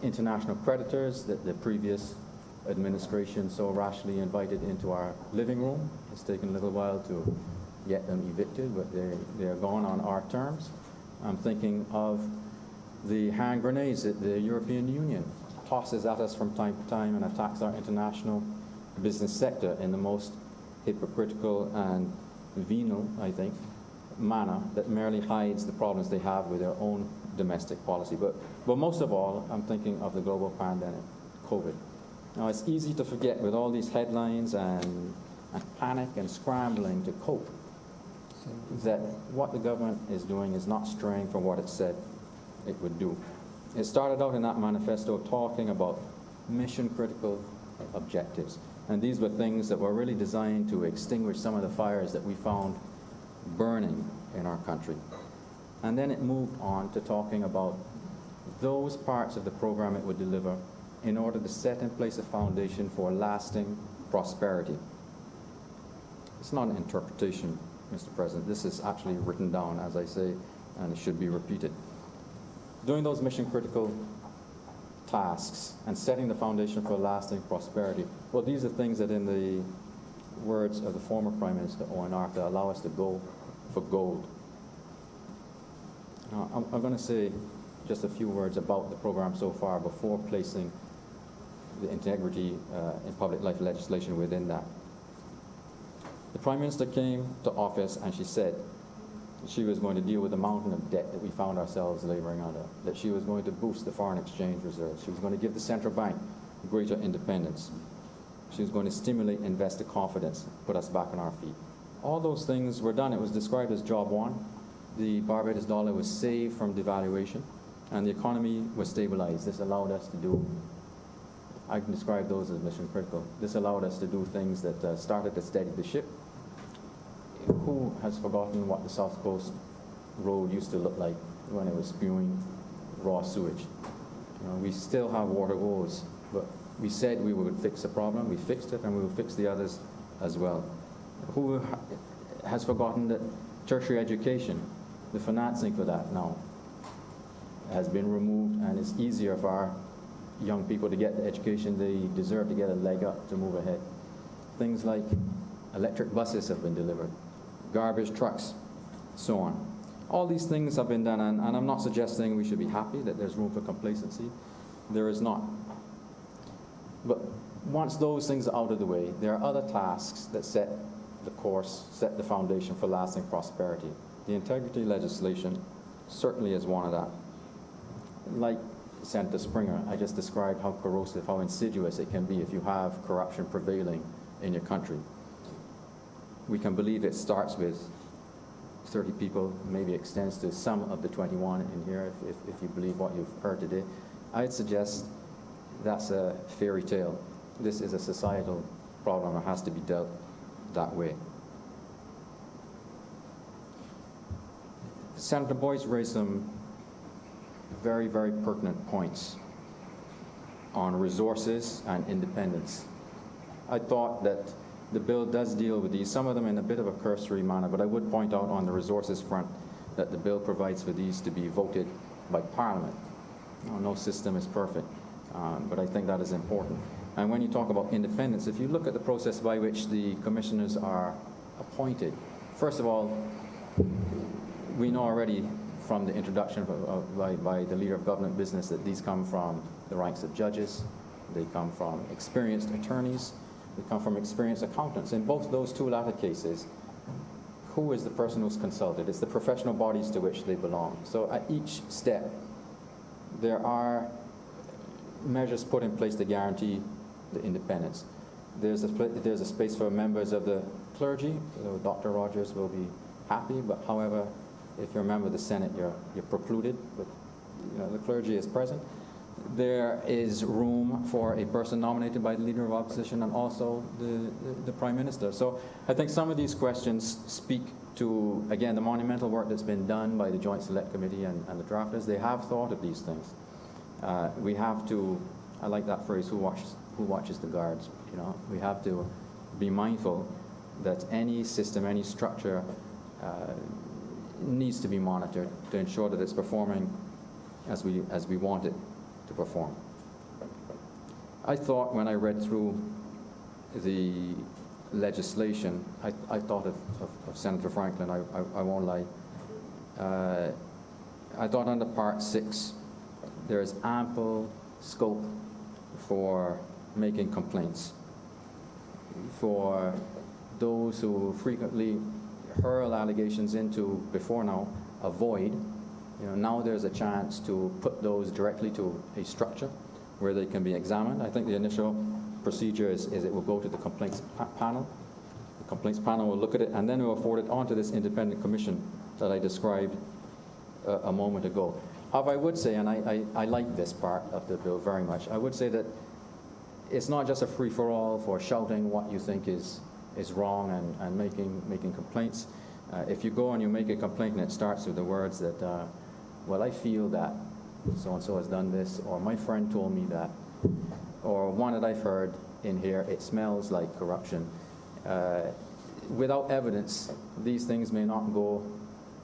international creditors that the previous administration so rashly invited into our living room. It's taken a little while to get them evicted, but they're gone on our terms. I'm thinking of the hand grenades that the European Union tosses at us from time to time and attacks our international business sector in the most hypocritical and venal, I think, manner that merely hides the problems they have with their own domestic policy. But most of all, I'm thinking of the global pandemic, COVID. Now, it's easy to forget with all these headlines and panic and scrambling to cope that what the government is doing is not straying from what it said it would do. It started out in that manifesto talking about mission-critical objectives. And these were things that were really designed to extinguish some of the fires that we found burning in our country. And then it moved on to talking about those parts of the program it would deliver in order to set in place a foundation for lasting prosperity. It's not an interpretation, Mr. President. This is actually written down, as I say, and it should be repeated. Doing those mission-critical tasks and setting the foundation for lasting prosperity, well, these are things that, in the words of the former Prime Minister, Owen Arthur, allow us to go for gold. Now, I'm going to say just a few words about the program so far before placing the integrity in public life legislation within that. The Prime Minister came to office and she said she was going to deal with the mountain of debt that we found ourselves laboring under, that she was going to boost the foreign exchange reserves, she was going to give the central bank greater independence, she was going to stimulate investor confidence, put us back on our feet. All those things were done. It was described as job one. The Barbados dollar was saved from devaluation, and the economy was stabilized. This allowed us to do, I can describe those as mission critical. This allowed us to do things that started to steady the ship. Who has forgotten what the South Coast Road used to look like when it was spewing raw sewage? You know, we still have water woes, but we said we would fix the problem. We fixed it, and we will fix the others as well. Who has forgotten that tertiary education, the financing for that now, has been removed, and it's easier for our young people to get the education they deserve to get a leg up to move ahead. Things like electric buses have been delivered, garbage trucks, so on. All these things have been done, and I'm not suggesting we should be happy that there's room for complacency. There is not. But once those things are out of the way, there are other tasks that set the course, set the foundation for lasting prosperity. The integrity legislation certainly is one of that. Like Senator Springer, I just described how corrosive, how insidious it can be if you have corruption prevailing in your country. We can believe it starts with 30 people, maybe extends to some of the 21 in here, if you believe what you've heard today. I'd suggest that's a fairy tale. This is a societal problem that has to be dealt that way. Senator Boyce raised some very, very pertinent points on resources and independence. I thought that the bill does deal with these, some of them in a bit of a cursory manner, but I would point out on the resources front that the bill provides for these to be voted by Parliament. No system is perfect, but I think that is important. And when you talk about independence, if you look at the process by which the commissioners are appointed, first of all, we know already from the introduction by the leader of government business that these come from the ranks of judges, they come from experienced attorneys, they come from experienced accountants. In both those two latter cases, who is the person who's consulted? It's the professional bodies to which they belong. So at each step, there are measures put in place to guarantee the independence. There's a space for members of the clergy. So Dr. Rogers will be happy, but however, if you're a member of the Senate, you're precluded, but the clergy is present. There is room for a person nominated by the Leader of Opposition and also the Prime Minister. So I think some of these questions speak to, again, the monumental work that's been done by the Joint Select Committee and the drafters. They have thought of these things. We have to, I like that phrase, who watches the guards? We have to be mindful that any system, any structure needs to be monitored to ensure that it's performing as we want it to perform. I thought when I read through the legislation, I thought of Senator Franklin, I won't lie. I thought under Part 6, there is ample scope for making complaints. For those who frequently hurl allegations into, before now, a void, now there's a chance to put those directly to a structure where they can be examined. I think the initial procedure is it will go to the complaints panel. The complaints panel will look at it, and then it will forward it on to this independent commission that I described a moment ago. However, I would say, and I like this part of the bill very much, I would say that it's not just a free-for-all for shouting what you think is wrong and making complaints. If you go and you make a complaint and it starts with the words that, well, I feel that so-and-so has done this, or my friend told me that, or one that I've heard in here, it smells like corruption. Without evidence, these things may not go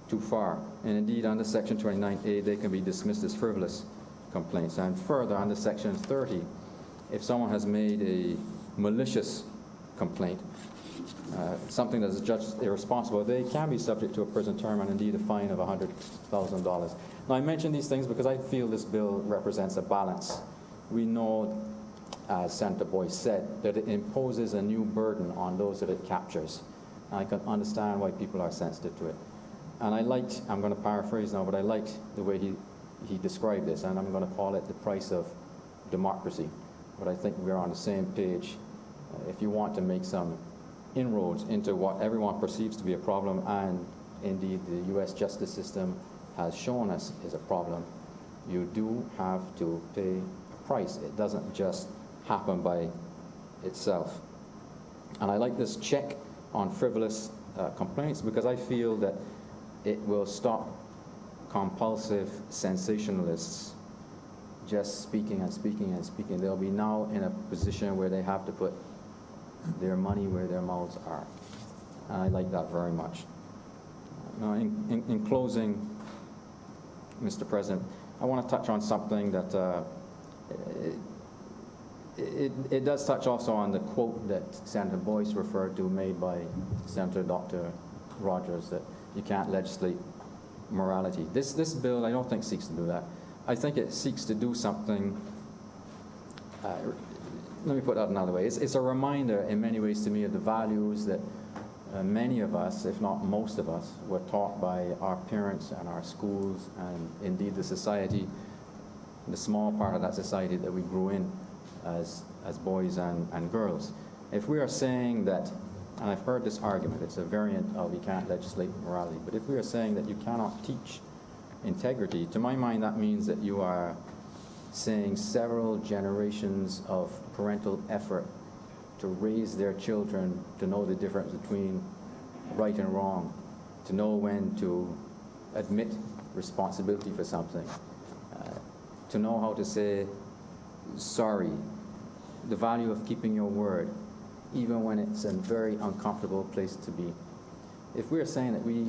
too far. And indeed, under Section 29A, they can be dismissed as frivolous complaints. And further, under Section 30, if someone has made a malicious complaint, something that is judged irresponsible, they can be subject to a prison term and indeed a fine of $100,000. Now, I mention these things because I feel this bill represents a balance. We know, as Senator Boyce said, that it imposes a new burden on those that it captures. And I can understand why people are sensitive to it. And I liked, I'm going to paraphrase now, but I liked the way he described this, and I'm going to call it the price of democracy. But I think we're on the same page. If you want to make some inroads into what everyone perceives to be a problem, and indeed the U.S. justice system has shown us is a problem, you do have to pay a price. It doesn't just happen by itself. And I like this check on frivolous complaints because I feel that it will stop compulsive sensationalists just speaking and speaking and speaking. They'll be now in a position where they have to put their money where their mouths are. And I like that very much. Now, in closing, Mr. President, I want to touch on something that it does touch also on the quote that Senator Boyce referred to, made by Senator Dr. Rogers, that you can't legislate morality. This bill, I don't think, seeks to do that. I think it seeks to do something, let me put that another way. It's a reminder in many ways to me of the values that many of us, if not most of us, were taught by our parents and our schools and indeed the society, the small part of that society that we grew in as boys and girls. If we are saying that, and I've heard this argument, it's a variant of you can't legislate morality, but if we are saying that you cannot teach integrity, to my mind that means that you are saying several generations of parental effort to raise their children to know the difference between right and wrong, to know when to admit responsibility for something, to know how to say sorry, the value of keeping your word, even when it's a very uncomfortable place to be. If we're saying that we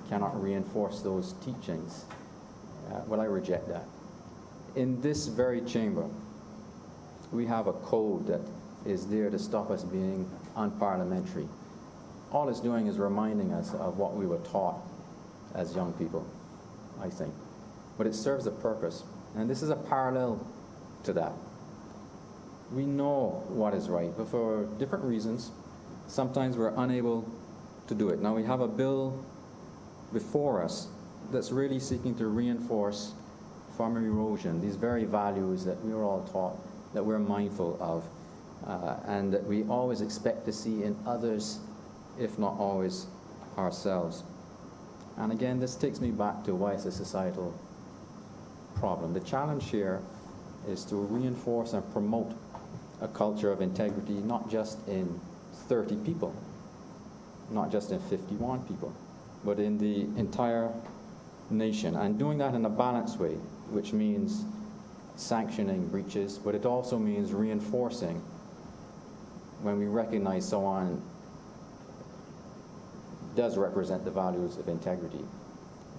cannot reinforce those teachings, well, I reject that. In this very chamber, we have a code that is there to stop us being unparliamentary. All it's doing is reminding us of what we were taught as young people, I think. But it serves a purpose, and this is a parallel to that. We know what is right, but for different reasons, sometimes we're unable to do it. Now we have a bill before us that's really seeking to reinforce farm erosion, these very values that we were all taught, that we're mindful of, and that we always expect to see in others, if not always ourselves. And again, this takes me back to why it's a societal problem. The challenge here is to reinforce and promote a culture of integrity, not just in 30 people, not just in 51 people, but in the entire nation. And doing that in a balanced way, which means sanctioning breaches, but it also means reinforcing when we recognize someone does represent the values of integrity.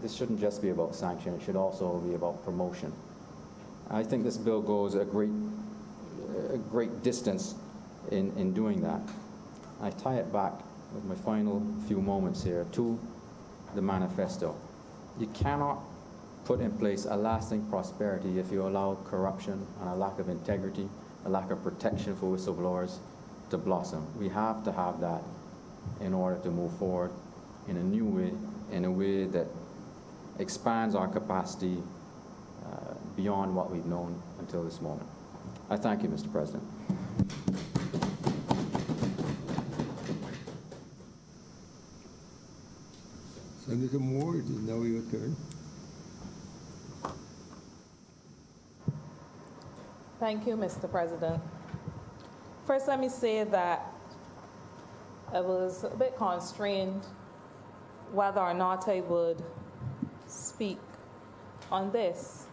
This shouldn't just be about sanction, it should also be about promotion. I think this bill goes a great distance in doing that. I tie it back with my final few moments here to the manifesto. You cannot put in place a lasting prosperity if you allow corruption and a lack of integrity, a lack of protection for whistleblowers to blossom. We have to have that in order to move forward in a new way, in a way that expands our capacity beyond what we've known until this moment. I thank you, Mr. President. Senator Moore, it is now your turn. Thank you, Mr. President. First, let me say that I was a bit constrained whether or not I would speak on this.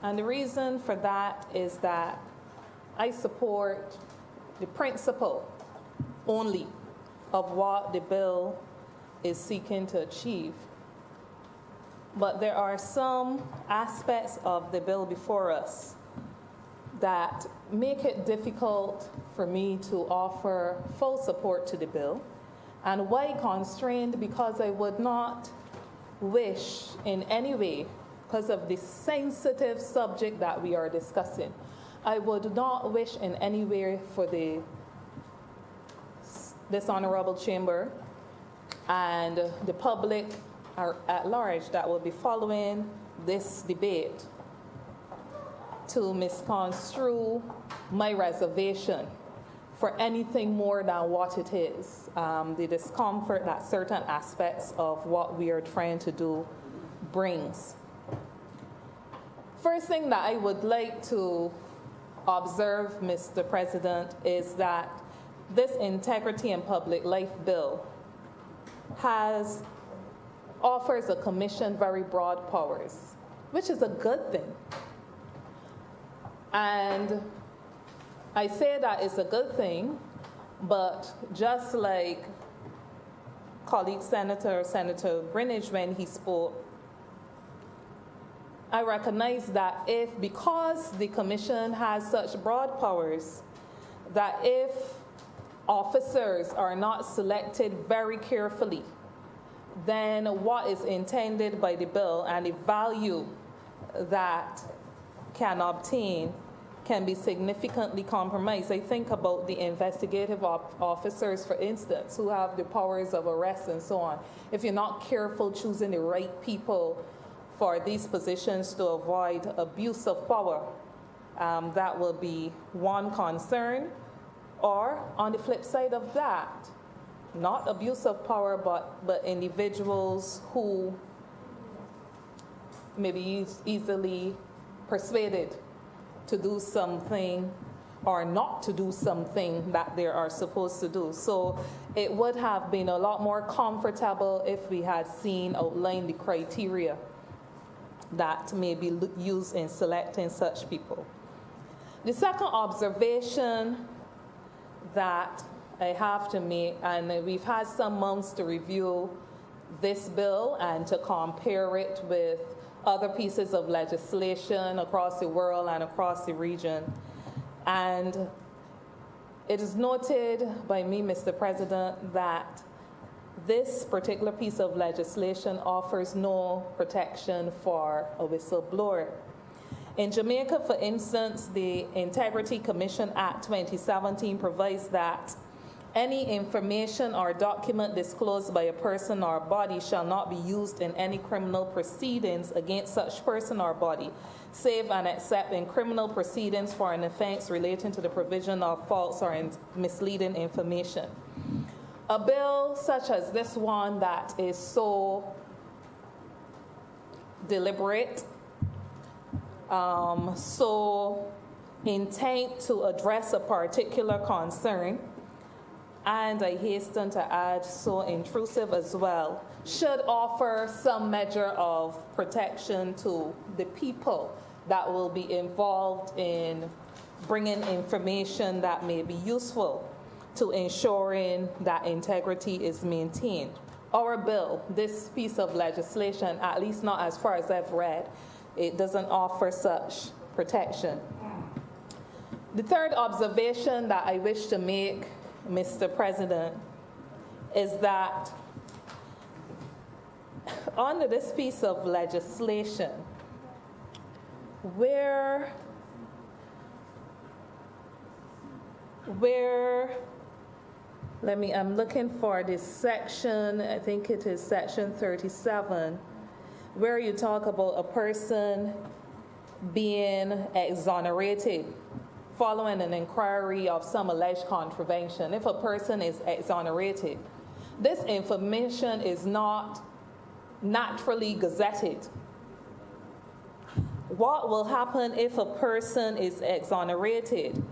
And the reason for that is that I support the principle only of what the bill is seeking to achieve. But there are some aspects of the bill before us that make it difficult for me to offer full support to the bill. And why constrained? Because I would not wish in any way, because of the sensitive subject that we are discussing, I would not wish in any way for this honorable chamber and the public at large that will be following this debate to misconstrue my reservation for anything more than what it is, the discomfort that certain aspects of what we are trying to do brings. First thing that I would like to observe, Mr. President, is that this Integrity in Public Life bill offers a commission very broad powers, which is a good thing. And I say that it's a good thing, but just like colleague Senator Greenidge, when he spoke, I recognize that because the commission has such broad powers, that if officers are not selected very carefully, then what is intended by the bill and the value that can obtain can be significantly compromised. I think about the investigative officers, for instance, who have the powers of arrest and so on. If you're not careful choosing the right people for these positions to avoid abuse of power, that will be one concern. Or on the flip side of that, not abuse of power, but individuals who may be easily persuaded to do something or not to do something that they are supposed to do. So it would have been a lot more comfortable if we had seen outlined the criteria that may be used in selecting such people. The second observation that I have to make, and we've had some months to review this bill and to compare it with other pieces of legislation across the world and across the region. And it is noted by me, Mr. President, that this particular piece of legislation offers no protection for a whistleblower. In Jamaica, for instance, the Integrity Commission Act 2017 provides that any information or document disclosed by a person or body shall not be used in any criminal proceedings against such person or body, save and except in criminal proceedings for an offense relating to the provision of false or misleading information. A bill such as this one that is so deliberate, so intent to address a particular concern, and I hasten to add, so intrusive as well, should offer some measure of protection to the people that will be involved in bringing information that may be useful to ensuring that integrity is maintained. Our bill, this piece of legislation, at least not as far as I've read, it doesn't offer such protection. The third observation that I wish to make, Mr. President, is that under this piece of legislation, where I'm looking for this section, I think it is section 37, where you talk about a person being exonerated following an inquiry of some alleged contravention. If a person is exonerated, this information is not naturally gazetted. What will happen if a person is exonerated?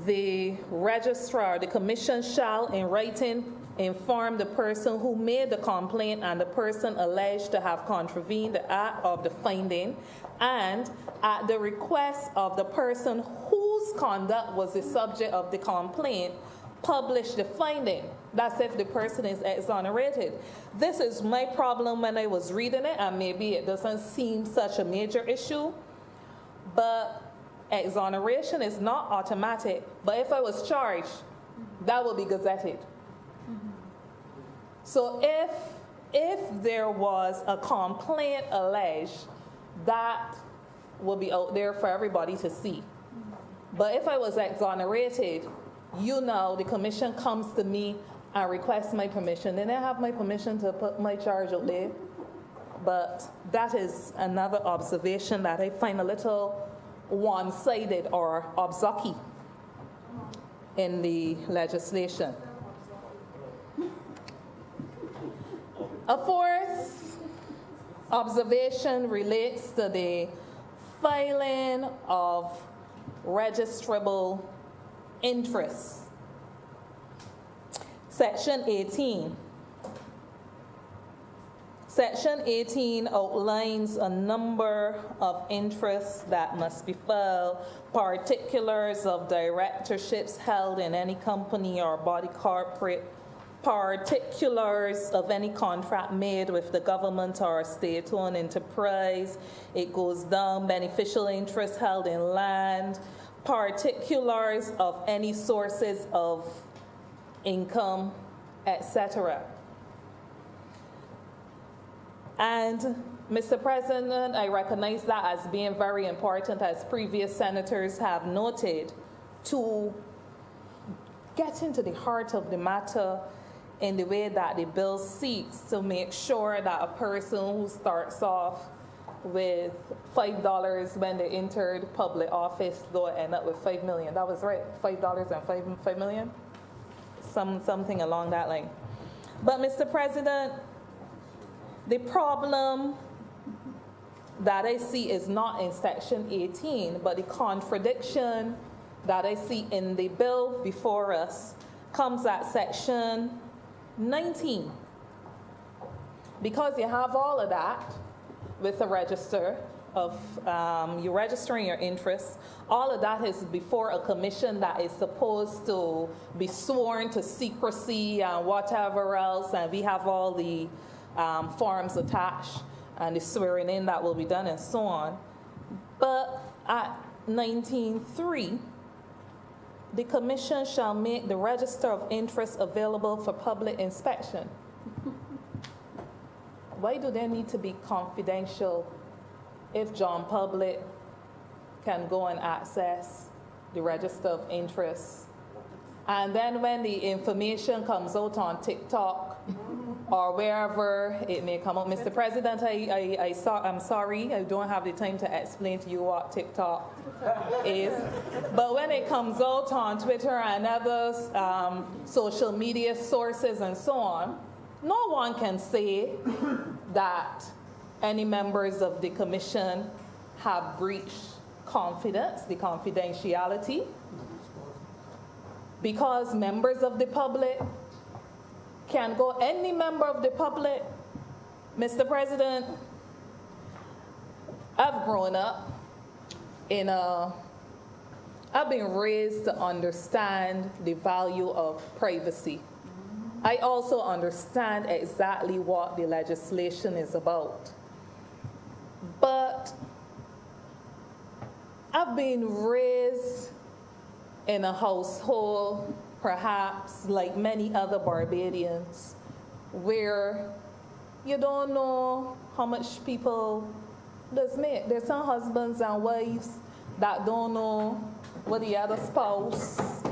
The registrar, the commission shall, in writing, inform the person who made the complaint and the person alleged to have contravened the act of the finding, and at the request of the person whose conduct was the subject of the complaint, publish the finding. That's if the person is exonerated. This is my problem when I was reading it, and maybe it doesn't seem such a major issue, but exoneration is not automatic. But if I was charged, that will be gazetted. So if there was a complaint alleged, that will be out there for everybody to see. But if I was exonerated, the commission comes to me and requests my permission, and I have my permission to put my charge out there. But that is another observation that I find a little one-sided or obscure in the legislation. A fourth observation relates to the filing of registrable interests. Section 18. Section 18 outlines a number of interests that must be filed, particulars of directorships held in any company or body corporate, particulars of any contract made with the government or a state-owned enterprise. It goes down, beneficial interests held in land, particulars of any sources of income, etc. And Mr. President, I recognize that as being very important, as previous senators have noted, to get into the heart of the matter in the way that the bill seeks to make sure that a person who starts off with $5 when they entered public office don't end up with $5 million. That was right, $5 and $5 million? Something along that line. But Mr. President, the problem that I see is not in section 18, but the contradiction that I see in the bill before us comes at section 19. Because you have all of that with a register of, you're registering your interests, all of that is before a commission that is supposed to be sworn to secrecy and whatever else, and we have all the forms attached and the swearing in that will be done and so on. But at 19.3, the commission shall make the register of interest available for public inspection. Why do they need to be confidential if John Public can go and access the register of interest? And then when the information comes out on TikTok or wherever it may come out, Mr. President, I'm sorry, I don't have the time to explain to you what TikTok is. But when it comes out on Twitter and other social media sources and so on, no one can say that any members of the commission have breached confidence, the confidentiality, because members of the public can go, any member of the public, Mr. President, I've grown up I've been raised to understand the value of privacy. I also understand exactly what the legislation is about. But I've been raised in a household, perhaps like many other Barbadians, where you don't know how much people does make. There's some husbands and wives that don't know what the other spouse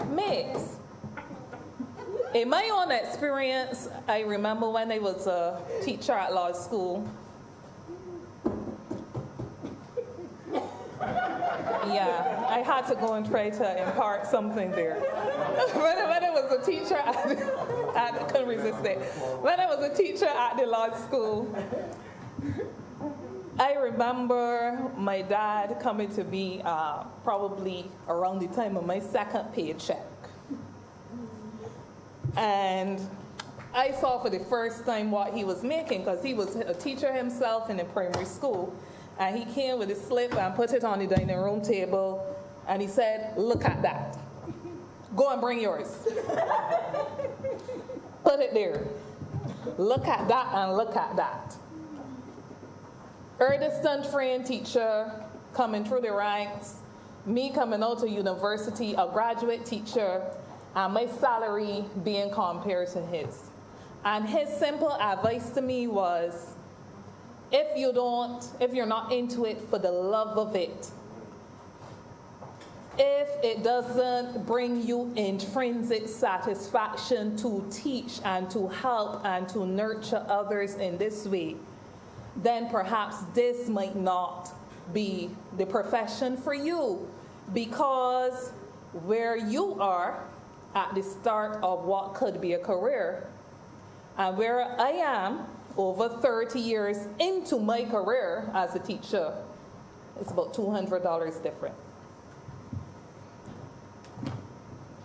makes. In my own experience, I remember when I was a teacher at law school. Yeah, I had to go and try to impart something there. When I was a teacher I couldn't resist it. When I was a teacher at the law school, I remember my dad coming to me probably around the time of my second paycheck. And I saw for the first time what he was making, because he was a teacher himself in a primary school. And he came with a slip and put it on the dining room table. And he said, "Look at that. Go and bring yours." Put it there. Look at that and look at that. Earnest trained teacher coming through the ranks, me coming out of university, a graduate teacher, and my salary being compared to his. And his simple advice to me was, if you're not into it for the love of it, if it doesn't bring you intrinsic satisfaction to teach and to help and to nurture others in this way, then perhaps this might not be the profession for you, because where you are at the start of what could be a career, and where I am over 30 years into my career as a teacher, it's about $200 different.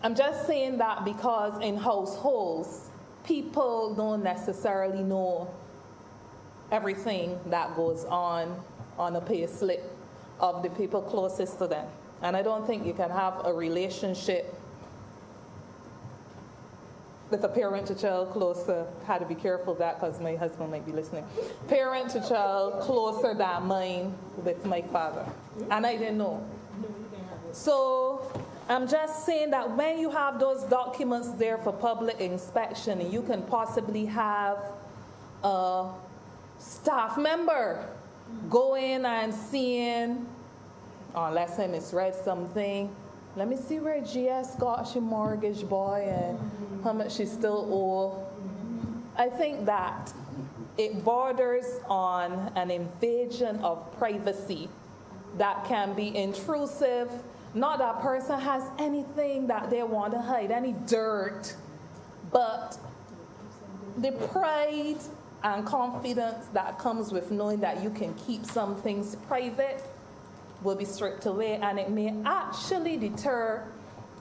I'm just saying that because in households, people don't necessarily know everything that goes on a pay slip of the people closest to them. And I don't think you can have a relationship with a parent to child closer. I had to be careful of that because my husband might be listening. Parent to child closer than mine with my father. And I didn't know. So I'm just saying that when you have those documents there for public inspection, and you can possibly have a staff member going and seeing, unless I misread something, let me see where GS got she mortgage, boy, and how much she still owe. I think that it borders on an invasion of privacy that can be intrusive. Not that person has anything that they want to hide, any dirt, but the pride and confidence that comes with knowing that you can keep some things private will be stripped away, and it may actually deter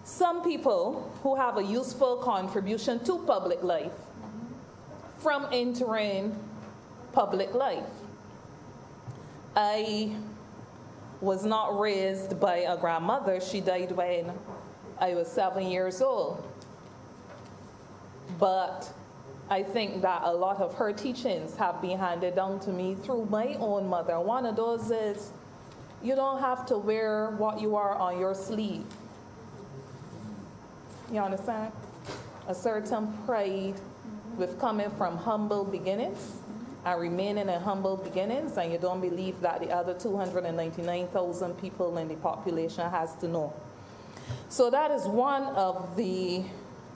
some people who have a useful contribution to public life from entering public life. I was not raised by a grandmother. She died when I was 7 years old. But I think that a lot of her teachings have been handed down to me through my own mother. One of those is, you don't have to wear what you are on your sleeve. You understand? A certain pride with coming from humble beginnings and remaining in humble beginnings, and you don't believe that the other 299,000 people in the population has to know. So that is one of the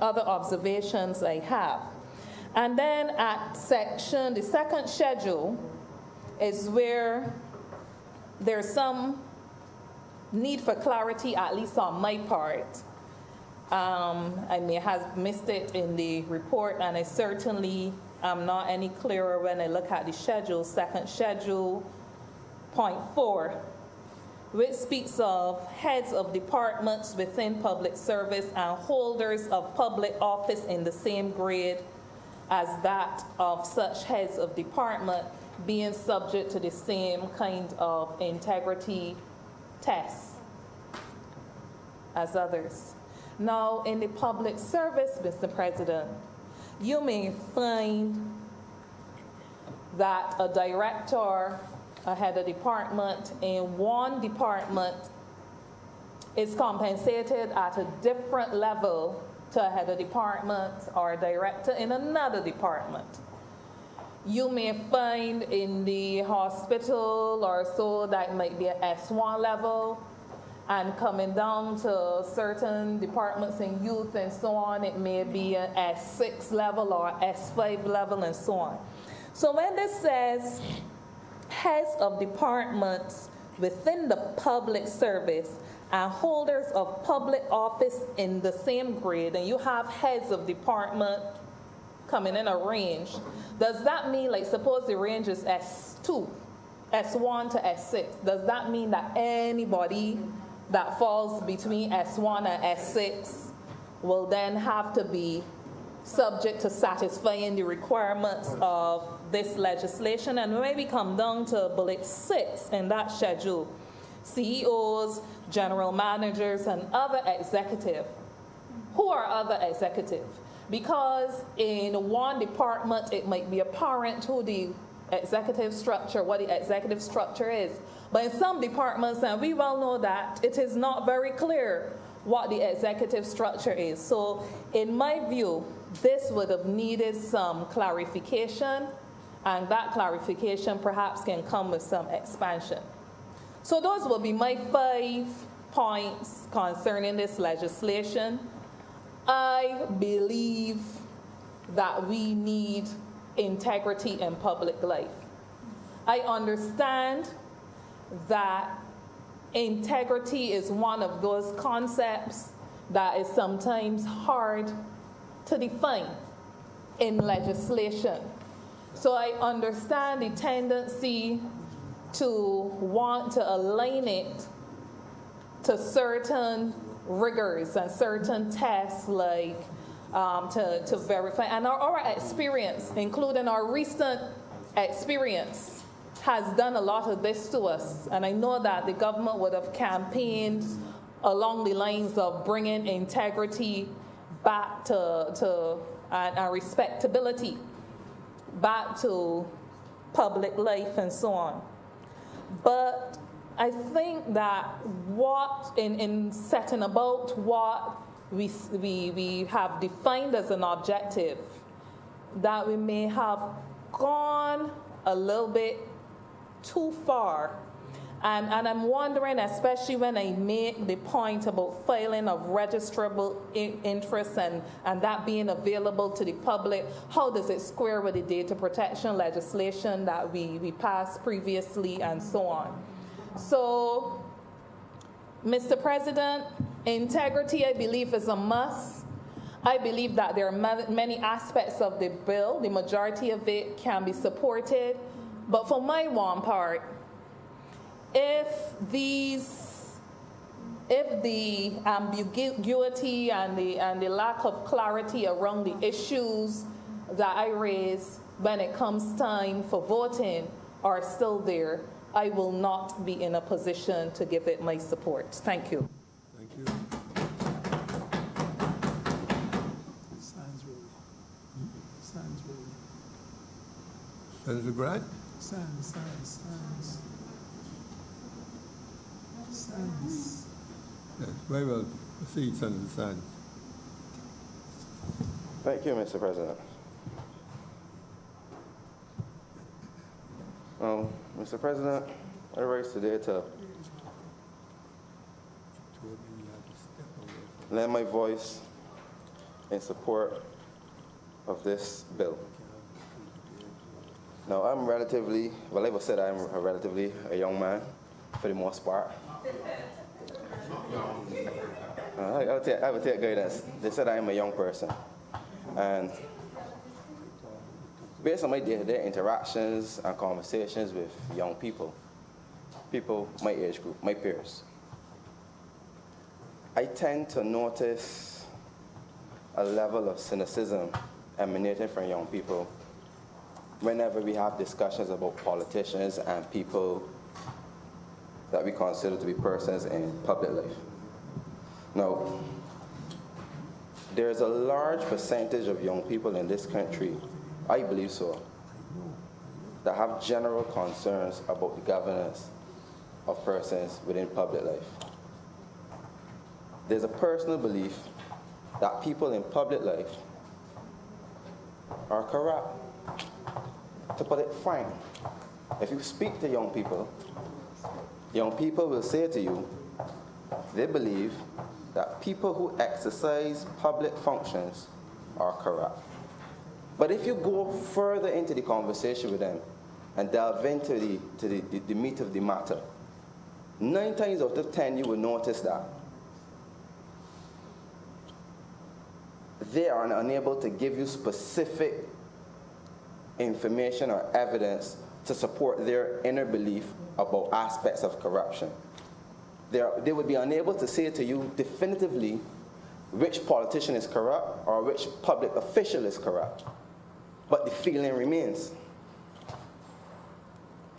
other observations I have. And then at the second schedule is where there's some need for clarity, at least on my part. I may have missed it in the report, and I certainly am not any clearer when I look at the schedule, second schedule, point 4, which speaks of heads of departments within public service and holders of public office in the same grade as that of such heads of department being subject to the same kind of integrity tests as others. Now, in the public service, Mr. President, you may find that a director, a head of department in one department is compensated at a different level to a head of department or a director in another department. You may find in the hospital or so that might be an S1 level, and coming down to certain departments in youth and so on, it may be an S6 level or S5 level and so on. So when this says heads of departments within the public service and holders of public office in the same grade, and you have heads of department coming in a range, does that mean, like, suppose the range is S2, S1 to S6, does that mean that anybody that falls between S1 and S6 will then have to be subject to satisfying the requirements of this legislation? And when we come down to bullet 6 in that schedule, CEOs, general managers, and other executive. Who are other executive? Because in one department, it might be apparent who the executive structure, what the executive structure is. But in some departments, and we well know that, it is not very clear what the executive structure is. So in my view, this would have needed some clarification, and that clarification perhaps can come with some expansion. So those will be my 5 points concerning this legislation. I believe that we need integrity in public life. I understand that integrity is one of those concepts that is sometimes hard to define in legislation. So I understand the tendency to want to align it to certain rigors and certain tests, like to verify. And our experience, including our recent experience, has done a lot of this to us. And I know that the government would have campaigned along the lines of bringing integrity back to and respectability back to public life and so on. But I think that what, in setting about what we have defined as an objective, that we may have gone a little bit too far. And I'm wondering, especially when I make the point about filing of registrable interest and that being available to the public, how does it square with the data protection legislation that we passed previously and so on? So, Mr. President, integrity, I believe, is a must. I believe that there are many aspects of the bill. The majority of it can be supported. But for my one part, if the ambiguity and the lack of clarity around the issues that I raise when it comes time for voting are still there, I will not be in a position to give it my support. Thank you. Thank you. Signs rule. Signs rule. Senator Grant? Signs. Yes, very well. Proceed, Senator Sands. Thank you, Mr. President. Mr. President, I rise today to lend my voice in support of this bill. Now, I will say that I'm a young man for the most part. I would take guidance. They said I am a young person. And based on my day-to-day interactions and conversations with young people my age group, my peers, I tend to notice a level of cynicism emanating from young people whenever we have discussions about politicians and people that we consider to be persons in public life. Now, there's a large percentage of young people in this country, I believe so, that have general concerns about the governance of persons within public life. There's a personal belief that people in public life are corrupt. To put it frank, if you speak to young people will say to you, they believe that people who exercise public functions are corrupt. But if you go further into the conversation with them and delve into the meat of the matter, 9 times out of 10 you will notice that they are unable to give you specific information or evidence to support their inner belief about aspects of corruption. They would be unable to say to you definitively which politician is corrupt or which public official is corrupt, but the feeling remains.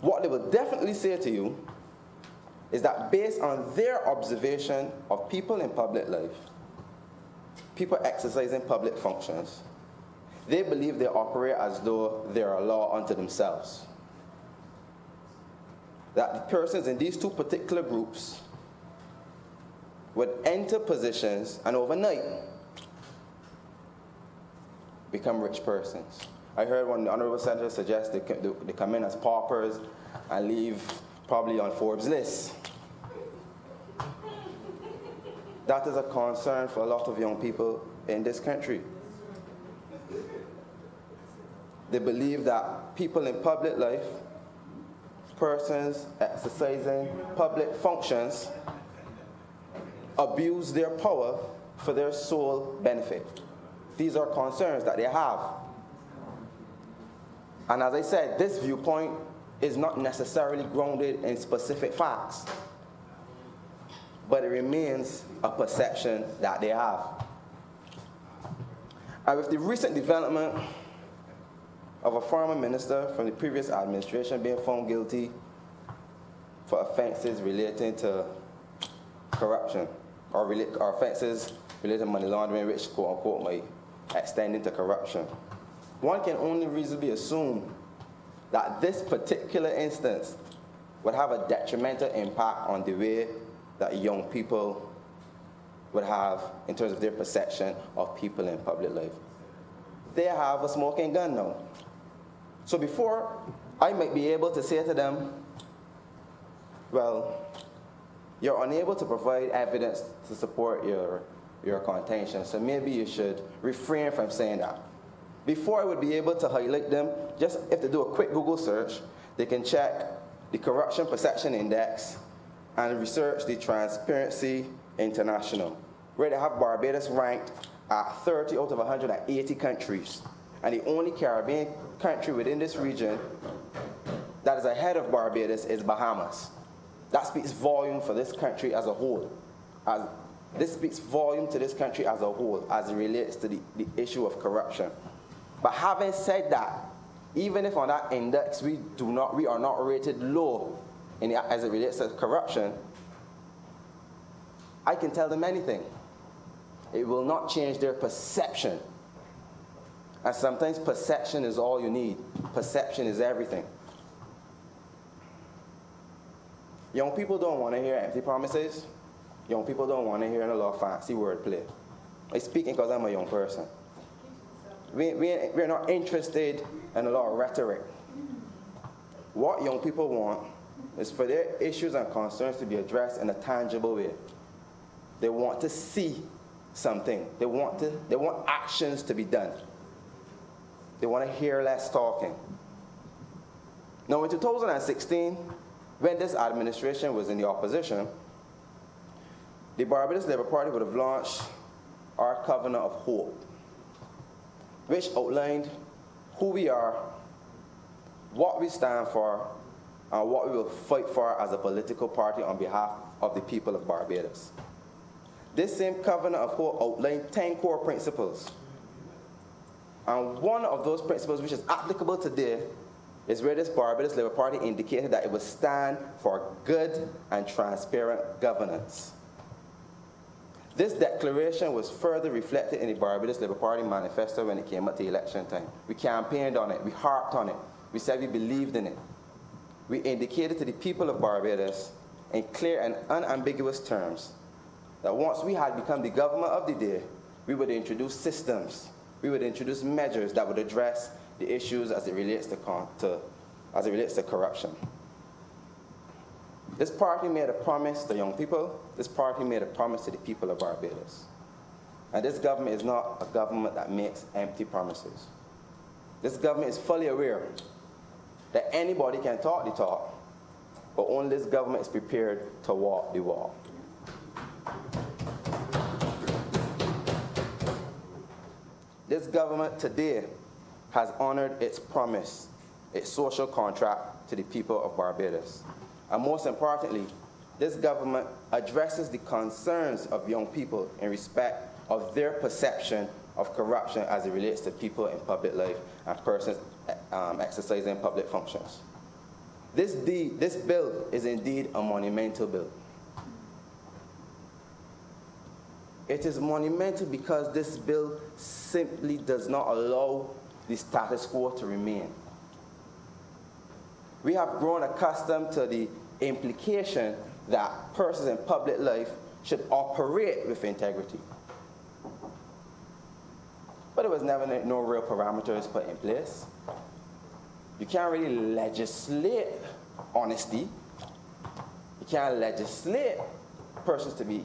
What they will definitely say to you is that based on their observation of people in public life, people exercising public functions, they believe they operate as though they are a law unto themselves. That the persons in these two particular groups would enter positions and overnight become rich persons. I heard one honorable senator suggest they come in as paupers and leave probably on Forbes' list. That is a concern for a lot of young people in this country. They believe that people in public life, persons exercising public functions, abuse their power for their sole benefit. These are concerns that they have. And as I said, this viewpoint is not necessarily grounded in specific facts, but it remains a perception that they have. And with the recent development of a former minister from the previous administration being found guilty for offenses relating to corruption, or offenses related to money laundering, which quote-unquote might extend into corruption, one can only reasonably assume that this particular instance would have a detrimental impact on the way that young people would have in terms of their perception of people in public life. They have a smoking gun now. So before I might be able to say to them, well, you're unable to provide evidence to support your contention, so maybe you should refrain from saying that. Before I would be able to highlight them, just if they do a quick Google search, they can check the Corruption Perception Index and research the Transparency International, where they have Barbados ranked at 30 out of 180 countries. And the only Caribbean country within this region that is ahead of Barbados is Bahamas. That speaks volume for this country as a whole. This speaks volume to this country as a whole as it relates to the issue of corruption. But having said that, even if on that index we are not rated low as it relates to corruption, I can tell them anything. It will not change their perception. And sometimes perception is all you need. Perception is everything. Young people don't want to hear empty promises. Young people don't want to hear a lot of fancy wordplay. I'm speaking because I'm a young person. We're not interested in a lot of rhetoric. What young people want is for their issues and concerns to be addressed in a tangible way. They want to see something. They want actions to be done. They want to hear less talking. Now, in 2016, when this administration was in the opposition, the Barbados Labour Party would have launched our Covenant of Hope, which outlined who we are, what we stand for, and what we will fight for as a political party on behalf of the people of Barbados. This same Covenant of Hope outlined 10 core principles. And one of those principles, which is applicable today, is where this Barbados Labour Party indicated that it would stand for good and transparent governance. This declaration was further reflected in the Barbados Labour Party manifesto when it came up to election time. We campaigned on it, we harped on it, we said we believed in it. We indicated to the people of Barbados in clear and unambiguous terms that once we had become the government of the day, we would introduce systems, we would introduce measures that would address the issues as it relates to corruption. This party made a promise to young people. This party made a promise to the people of Barbados. And this government is not a government that makes empty promises. This government is fully aware that anybody can talk the talk, but only this government is prepared to walk the walk. This government today has honored its promise, its social contract to the people of Barbados. And most importantly, this government addresses the concerns of young people in respect of their perception of corruption as it relates to people in public life and persons exercising public functions. This bill is indeed a monumental bill. It is monumental because this bill simply does not allow the status quo to remain. We have grown accustomed to the implication that persons in public life should operate with integrity. But there was never no real parameters put in place. You can't really legislate honesty. You can't legislate persons to be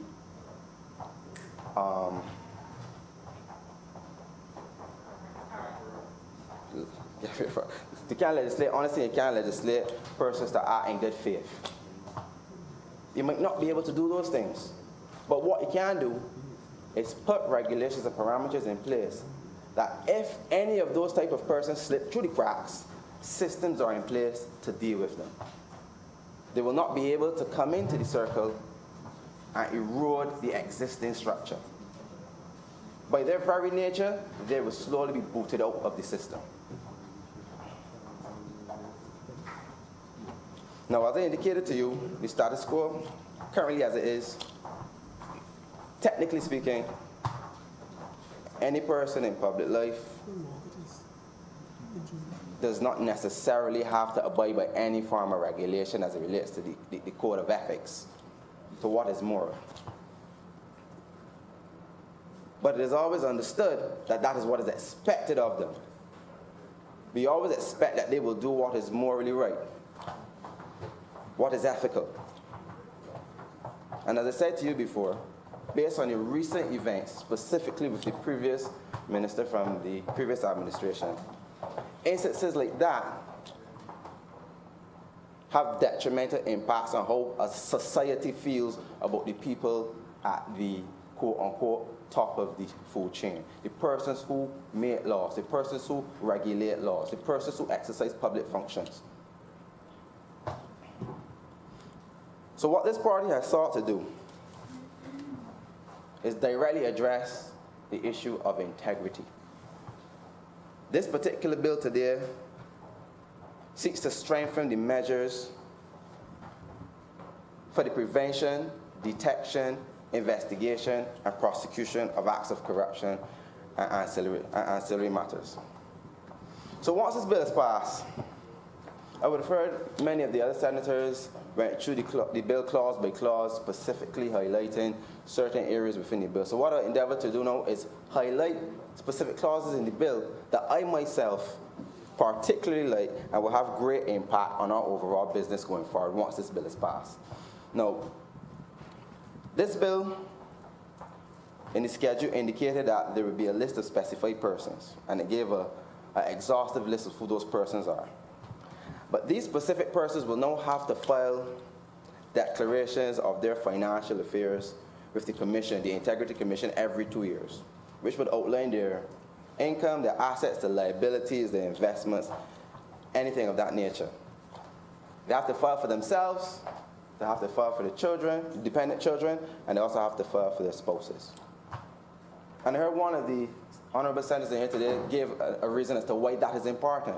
you can't legislate honesty, you can't legislate persons to act in good faith. You might not be able to do those things, but what you can do is put regulations and parameters in place that if any of those type of persons slip through the cracks, systems are in place to deal with them. They will not be able to come into the circle and erode the existing structure. By their very nature, they will slowly be booted out of the system. Now, as I indicated to you, the status quo, currently as it is, technically speaking, any person in public life does not necessarily have to abide by any form of regulation as it relates to the code of ethics, to what is moral. But it is always understood that that is what is expected of them. we always expect that they will do what is morally right, what is ethical. And as I said to you before, based on the recent events, specifically with the previous minister from the previous administration, instances like that have detrimental impacts on how a society feels about the people at the quote-unquote top of the food chain. The persons who make laws, the persons who regulate laws, the persons who exercise public functions. So what this party has sought to do is directly address the issue of integrity. This particular bill today seeks to strengthen the measures for the prevention, detection, investigation, and prosecution of acts of corruption and ancillary matters. So once this bill is passed, I would have heard many of the other senators went through the bill clause by clause, specifically highlighting certain areas within the bill. So what I endeavor to do now is highlight specific clauses in the bill that I myself particularly like and will have great impact on our overall business going forward once this bill is passed. Now, this bill in the schedule indicated that there would be a list of specified persons, and it gave an exhaustive list of who those persons are. But these specific persons will now have to file declarations of their financial affairs with the Commission, the Integrity Commission, every 2 years, which would outline their income, their assets, their liabilities, their investments, anything of that nature. They have to file for themselves, they have to file for the children, dependent children, and they also have to file for their spouses. And I heard one of the honorable senators in here today give a reason as to why that is important.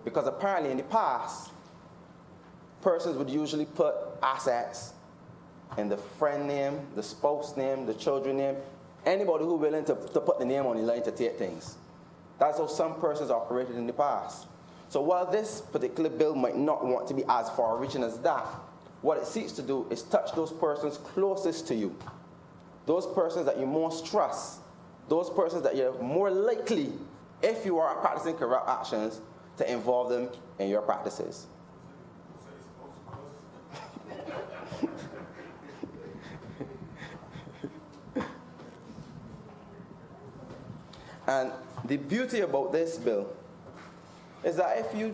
Because apparently in the past, persons would usually put assets in the friend name, the spouse name, the children name, anybody who's willing to put the name on the line to take things. That's how some persons operated in the past. So while this particular bill might not want to be as far-reaching as that, what it seeks to do is touch those persons closest to you, those persons that you most trust, those persons that you're more likely, if you are practicing corrupt actions, to involve them in your practices. And the beauty about this bill is that if you,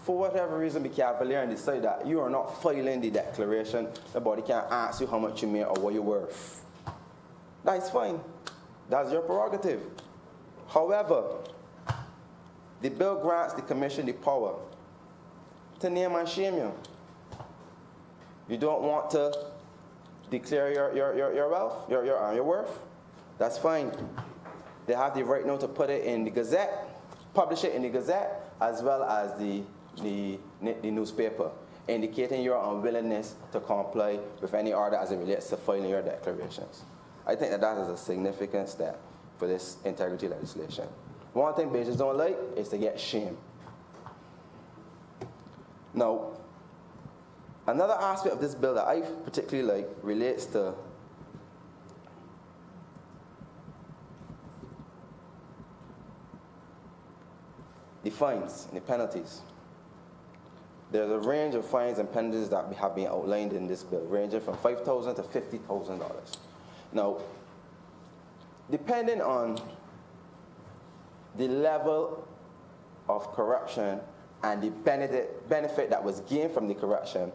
for whatever reason, be cavalier and decide that you are not filing the declaration, the body can't ask you how much you make or what you're worth. That's fine. That's your prerogative. However, the bill grants the Commission the power to name and shame you. You don't want to declare your wealth, your worth? That's fine. They have the right now to put it in the Gazette, publish it in the Gazette, as well as the newspaper, indicating your unwillingness to comply with any order as it relates to filing your declarations. I think that is a significant step for this integrity legislation. One thing Bajans don't like is to get shamed. Now, another aspect of this bill that I particularly like relates to the fines and the penalties. There's a range of fines and penalties that have been outlined in this bill, ranging from $5,000 to $50,000. Now, depending on the level of corruption and the benefit that was gained from the corruption,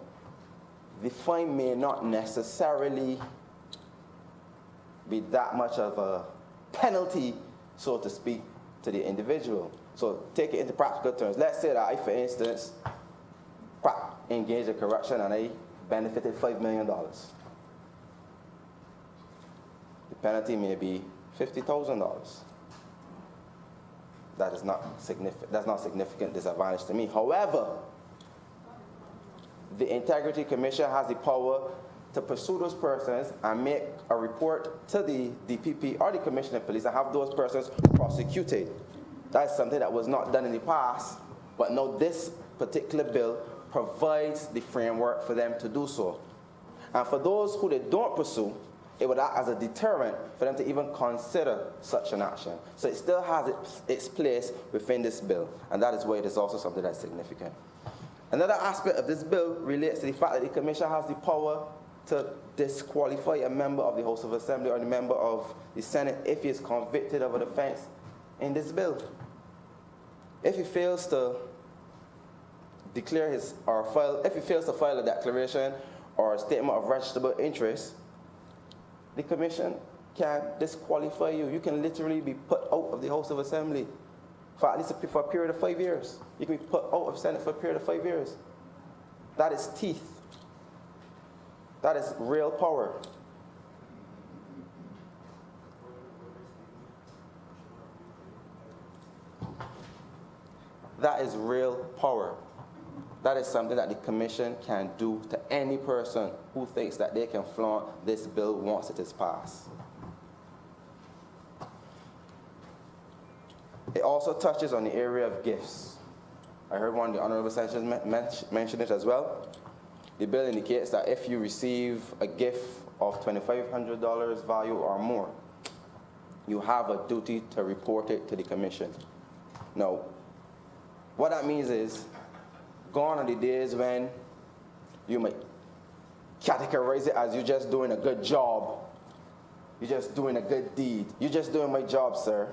the fine may not necessarily be that much of a penalty, so to speak, to the individual. So take it into practical terms. Let's say that I, for instance, engaged in corruption and I benefited $5 million. The penalty may be $50,000. That is not significant. That's not significant disadvantage to me. However, the Integrity Commission has the power to pursue those persons and make a report to the DPP or the Commissioner of Police and have those persons prosecuted. That's something that was not done in the past, but now this particular bill provides the framework for them to do so. And for those who they don't pursue, it would act as a deterrent for them to even consider such an action. So it still has its place within this bill, and that is why it is also something that's significant. Another aspect of this bill relates to the fact that the Commission has the power to disqualify a member of the House of Assembly or a member of the Senate if he is convicted of an offense in this bill. If he fails to declare if he fails to file a declaration or a statement of registrable interest, the Commission can disqualify you. You can literally be put out of the House of Assembly for at least for a period of 5 years. You can be put out of Senate for a period of 5 years. That is teeth. That is real power. That is real power. That is something that the Commission can do to any person who thinks that they can flaunt this bill once it is passed. It also touches on the area of gifts. I heard one of the honorable senators mention it as well. The bill indicates that if you receive a gift of $2,500 value or more, you have a duty to report it to the Commission. Now, what that means is, gone are the days when you might categorize it as you're just doing a good job. You're just doing a good deed. You're just doing my job, sir.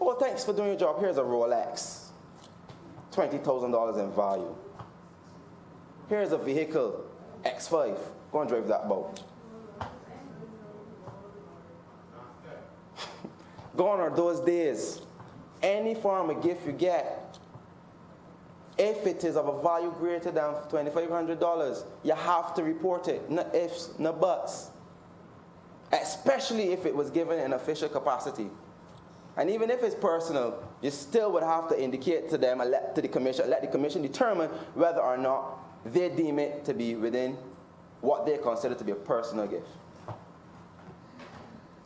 Oh, thanks for doing your job. Here's a Rolex. $20,000 in value. Here's a vehicle, X5. Go and drive that boat. Gone are those days. Any form of gift you get, if it is of a value greater than $2,500, you have to report it. No ifs, no buts. Especially if it was given in official capacity. And even if it's personal, you still would have to indicate to them and let the Commission determine whether or not they deem it to be within what they consider to be a personal gift.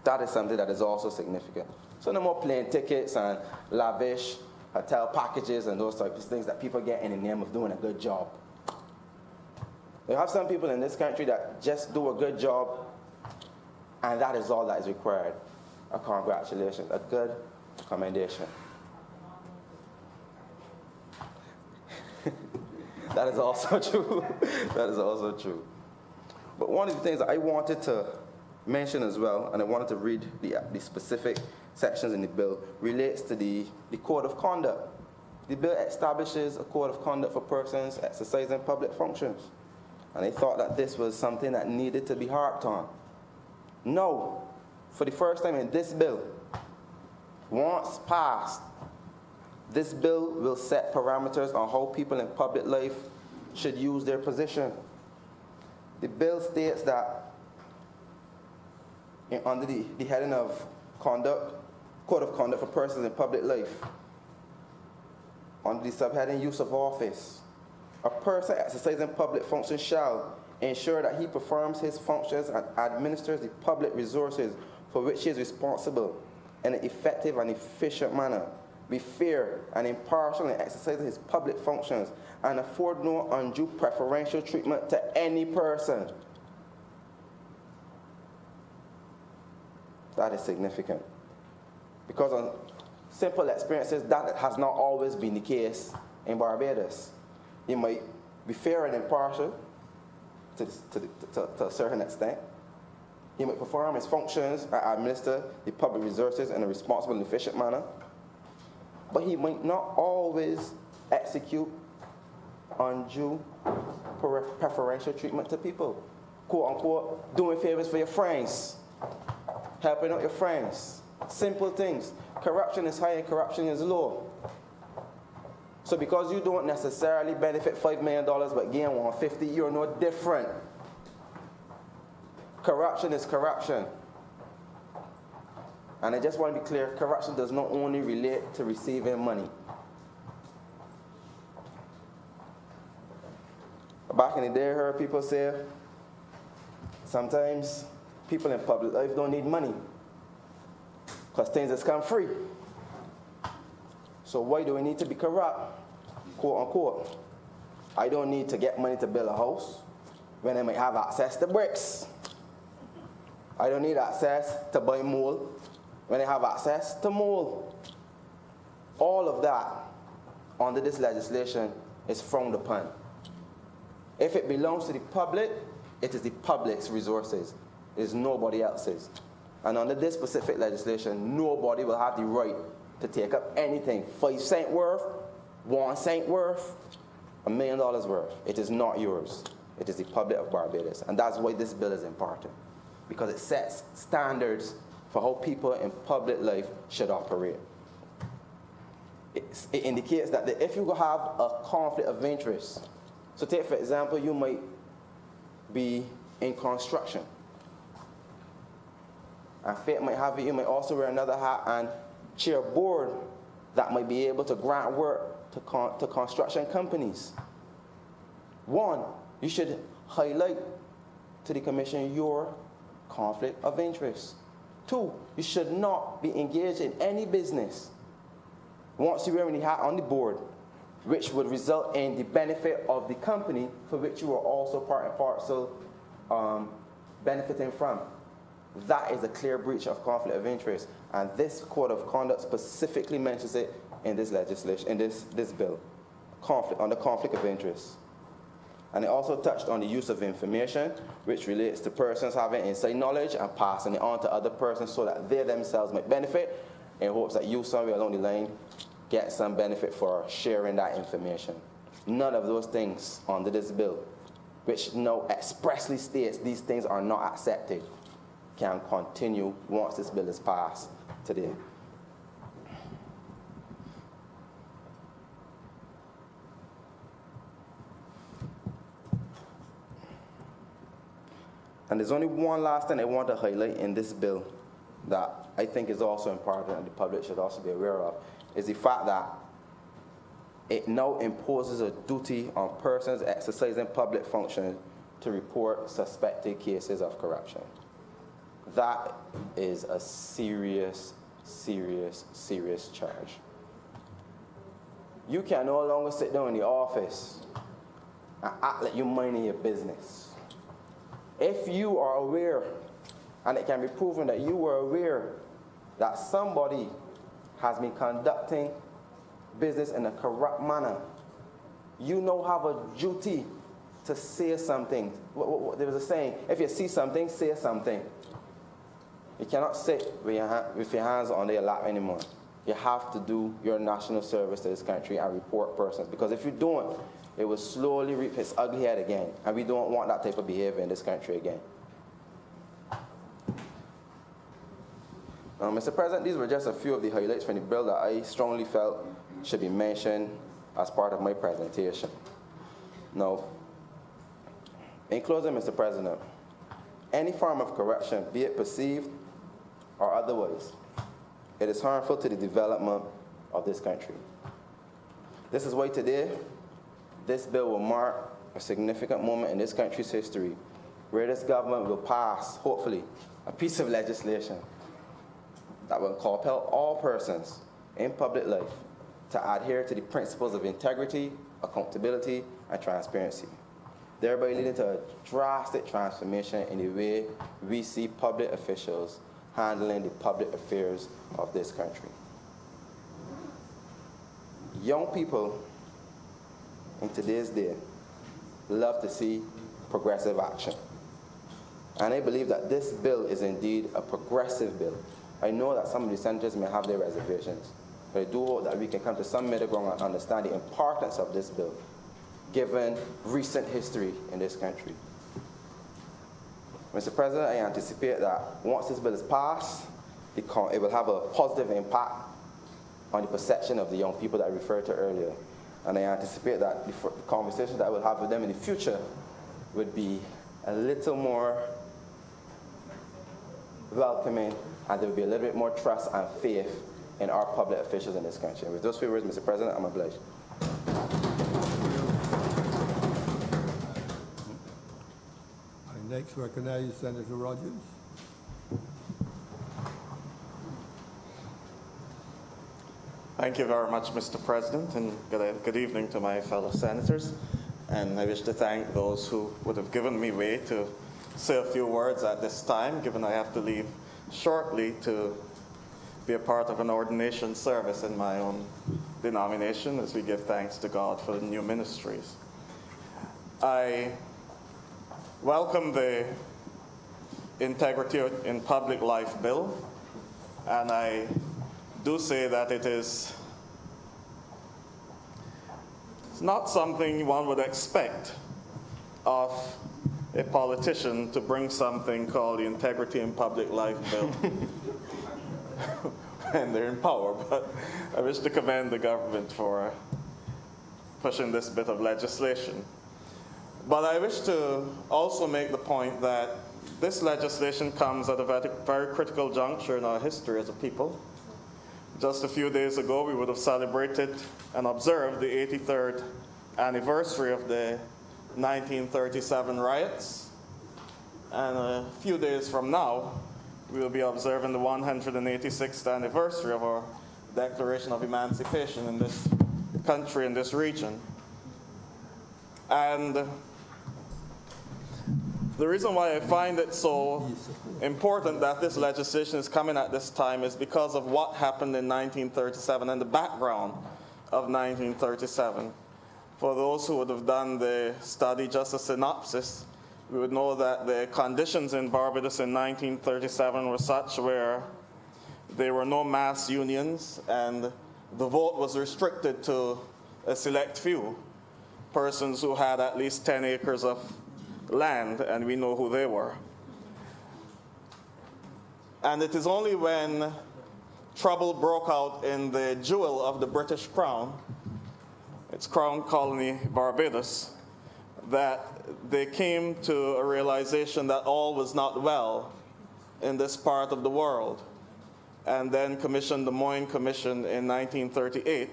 That is something that is also significant. So no more plane tickets and lavish hotel packages and those types of things that people get in the name of doing a good job. We have some people in this country that just do a good job, and that is all that is required. A congratulations, a good commendation. That is also true. That is also true. But one of the things that I wanted to mention as well, and I wanted to read the specific sections in the bill, relates to the code of conduct. The bill establishes a code of conduct for persons exercising public functions. And I thought that this was something that needed to be harped on. No, for the first time in this bill, once passed, this bill will set parameters on how people in public life should use their position. The bill states that under the heading of conduct, code of conduct for persons in public life, under the subheading use of office, a person exercising public functions shall ensure that he performs his functions and administers the public resources for which he is responsible in an effective and efficient manner, be fair and impartial in exercising his public functions, and afford no undue preferential treatment to any person. That is significant. Because on simple experiences, that has not always been the case in Barbados. You might be fair and impartial to a certain extent. He might perform his functions and administer the public resources in a responsible and efficient manner. But he might not always execute undue preferential treatment to people. Quote unquote, doing favors for your friends, helping out your friends. Simple things. Corruption is high and corruption is low. So because you don't necessarily benefit $5 million but gain $150, you're no different. Corruption is corruption. And I just want to be clear, corruption does not only relate to receiving money. Back in the day, I heard people say, sometimes people in public life don't need money because things just come free. So why do we need to be corrupt? Quote unquote. I don't need to get money to build a house when I might have access to bricks. I don't need access to buy mole when I have access to mole. All of that under this legislation is frowned upon. If it belongs to the public, it is the public's resources. It is nobody else's. And under this specific legislation, nobody will have the right to take up anything 5 cents worth, 1 cent worth, $1 million worth. It is not yours. It is the public of Barbados. And that's why this bill is important, because it sets standards for how people in public life should operate. It indicates that if you have a conflict of interest, so take for example, you might be in construction. And fate might have it, you might also wear another hat and chair a board that might be able to grant work to construction companies. One, you should highlight to the commission your conflict of interest. 2, you should not be engaged in any business once you wear any hat on the board, which would result in the benefit of the company for which you are also part and parcel benefiting from. That is a clear breach of conflict of interest, and this code of conduct specifically mentions it in this legislation, in this bill, on the conflict of interest. And it also touched on the use of information, which relates to persons having inside knowledge and passing it on to other persons so that they themselves might benefit, in hopes that you somewhere along the line get some benefit for sharing that information. None of those things under this bill, which now expressly states these things are not accepted, can continue once this bill is passed today. And there's only one last thing I want to highlight in this bill that I think is also important and the public should also be aware of, is the fact that it now imposes a duty on persons exercising public function to report suspected cases of corruption. That is a serious, serious, serious charge. You can no longer sit down in the office and act like you're minding your business. If you are aware, and it can be proven that you were aware that somebody has been conducting business in a corrupt manner, you now have a duty to say something. There was a saying, if you see something, say something. You cannot sit with your hands on your lap anymore. You have to do your national service to this country and report persons, because if you don't, it will slowly reap its ugly head again, and we don't want that type of behavior in this country again. Mr. President, these were just a few of the highlights from the bill that I strongly felt should be mentioned as part of my presentation. Now, in closing, Mr. President, any form of corruption, be it perceived or otherwise, it is harmful to the development of this country. This is why today, this bill will mark a significant moment in this country's history, where this government will pass, hopefully, a piece of legislation that will compel all persons in public life to adhere to the principles of integrity, accountability, and transparency, thereby leading to a drastic transformation in the way we see public officials handling the public affairs of this country. Young people in today's day love to see progressive action. And I believe that this bill is indeed a progressive bill. I know that some of the senators may have their reservations, but I do hope that we can come to some middle ground and understand the importance of this bill, given recent history in this country. Mr. President, I anticipate that once this bill is passed, it will have a positive impact on the perception of the young people that I referred to earlier. And I anticipate that the conversations that I will have with them in the future would be a little more welcoming, and there will be a little bit more trust and faith in our public officials in this country. And with those few words, Mr. President, I'm obliged. I next recognize Senator Rogers. Thank you very much, Mr. President, and good evening to my fellow senators. And I wish to thank those who would have given me way to say a few words at this time, given I have to leave shortly to be a part of an ordination service in my own denomination as we give thanks to God for the new ministries. I welcome the Integrity in Public Life Bill, and I do say that it's not something one would expect of a politician to bring something called the Integrity in Public Life Bill when they're in power, but I wish to commend the government for pushing this bit of legislation. But I wish to also make the point that this legislation comes at a very critical juncture in our history as a people. Just a few days ago, we would have celebrated and observed the 83rd anniversary of the 1937 riots. And a few days from now, we will be observing the 186th anniversary of our Declaration of Emancipation in this country, in this region. And the reason why I find it so important that this legislation is coming at this time is because of what happened in 1937 and the background of 1937. For those who would have done the study, just a synopsis, we would know that the conditions in Barbados in 1937 were such where there were no mass unions and the vote was restricted to a select few, persons who had at least 10 acres of land, and we know who they were. And it is only when trouble broke out in the jewel of the British Crown, its crown colony Barbados, that they came to a realization that all was not well in this part of the world, and then commissioned the Moyne Commission in 1938,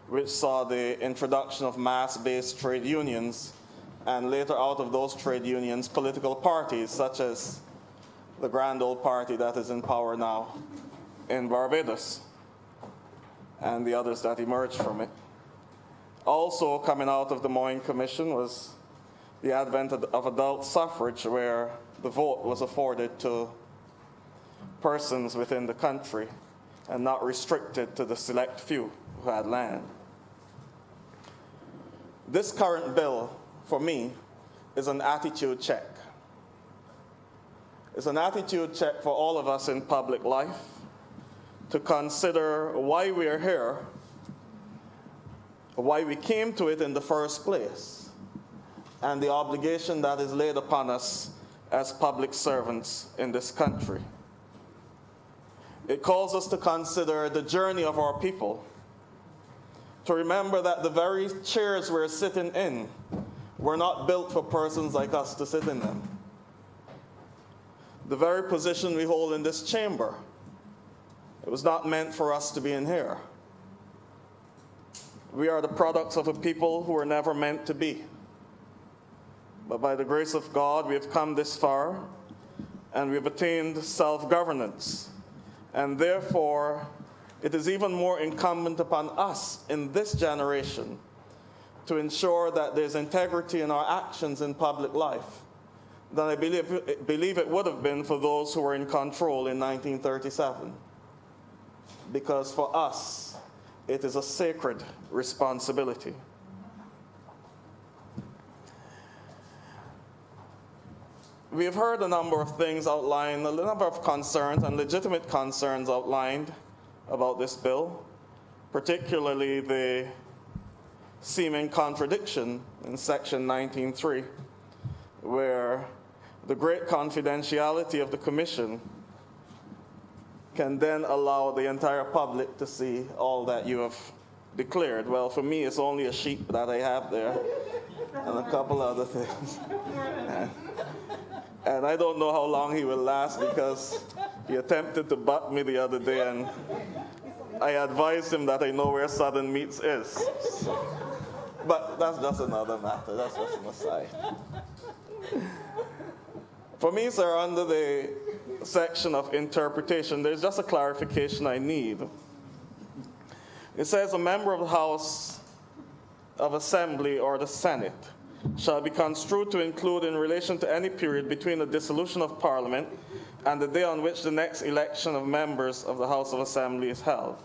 which saw the introduction of mass-based trade unions, and later out of those trade unions, political parties such as the Grand Old Party that is in power now in Barbados, and the others that emerged from it. Also coming out of the Moyne Commission was the advent of adult suffrage, where the vote was afforded to persons within the country and not restricted to the select few who had land. This current bill, for me, is an attitude check. It's an attitude check for all of us in public life to consider why we are here, why we came to it in the first place, and the obligation that is laid upon us as public servants in this country. It calls us to consider the journey of our people, to remember that the very chairs we're sitting in were not built for persons like us to sit in them. The very position we hold in this chamber, it was not meant for us to be in here. We are the products of a people who were never meant to be. But by the grace of God, we have come this far, and we have attained self-governance. And therefore, it is even more incumbent upon us in this generation to ensure that there's integrity in our actions in public life than I believe it would have been for those who were in control in 1937. Because for us, it is a sacred responsibility. We have heard a number of things outlined, a number of concerns and legitimate concerns outlined about this bill, particularly the seeming contradiction in Section 19.3, where the great confidentiality of the Commission can then allow the entire public to see all that you have declared. Well, for me, it's only a sheet that I have there and a couple other things. And I don't know how long he will last, because he attempted to butt me the other day, and I advised him that I know where Southern Meats is. So, but that's just another matter. That's just an aside. For me, sir, under the section of interpretation, there's just a clarification I need. It says a member of the House of Assembly or the Senate shall be construed to include in relation to any period between the dissolution of Parliament and the day on which the next election of members of the House of Assembly is held.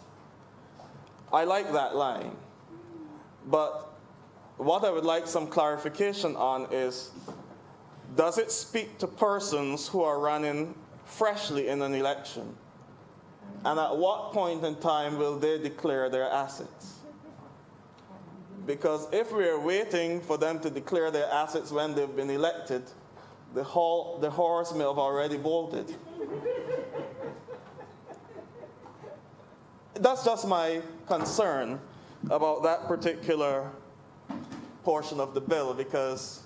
I like that line, but what I would like some clarification on is, does it speak to persons who are running freshly in an election? And at what point in time will they declare their assets? Because if we are waiting for them to declare their assets when they've been elected, the horse may have already bolted. That's just my concern about that particular portion of the bill, because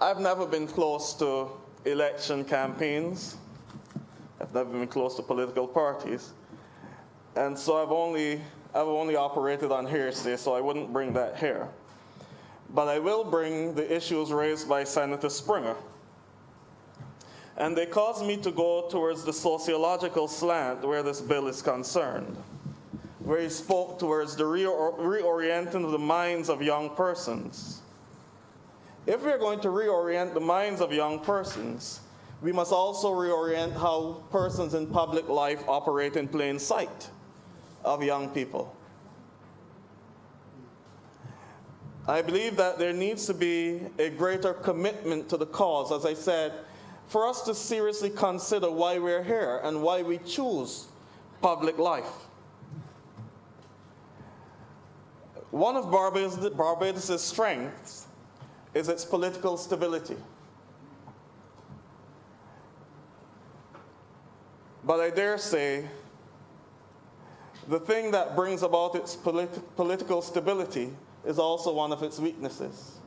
I've never been close to election campaigns. I've never been close to political parties. And so I've only operated on hearsay, so I wouldn't bring that here. But I will bring the issues raised by Senator Springer. And they cause me to go towards the sociological slant where this bill is concerned, where he spoke towards the reorienting of the minds of young persons. If we're going to reorient the minds of young persons, we must also reorient how persons in public life operate in plain sight of young people. I believe that there needs to be a greater commitment to the cause, as I said, for us to seriously consider why we're here and why we choose public life. One of Barbados' strengths is its political stability. But I dare say, the thing that brings about its political stability is also one of its weaknesses.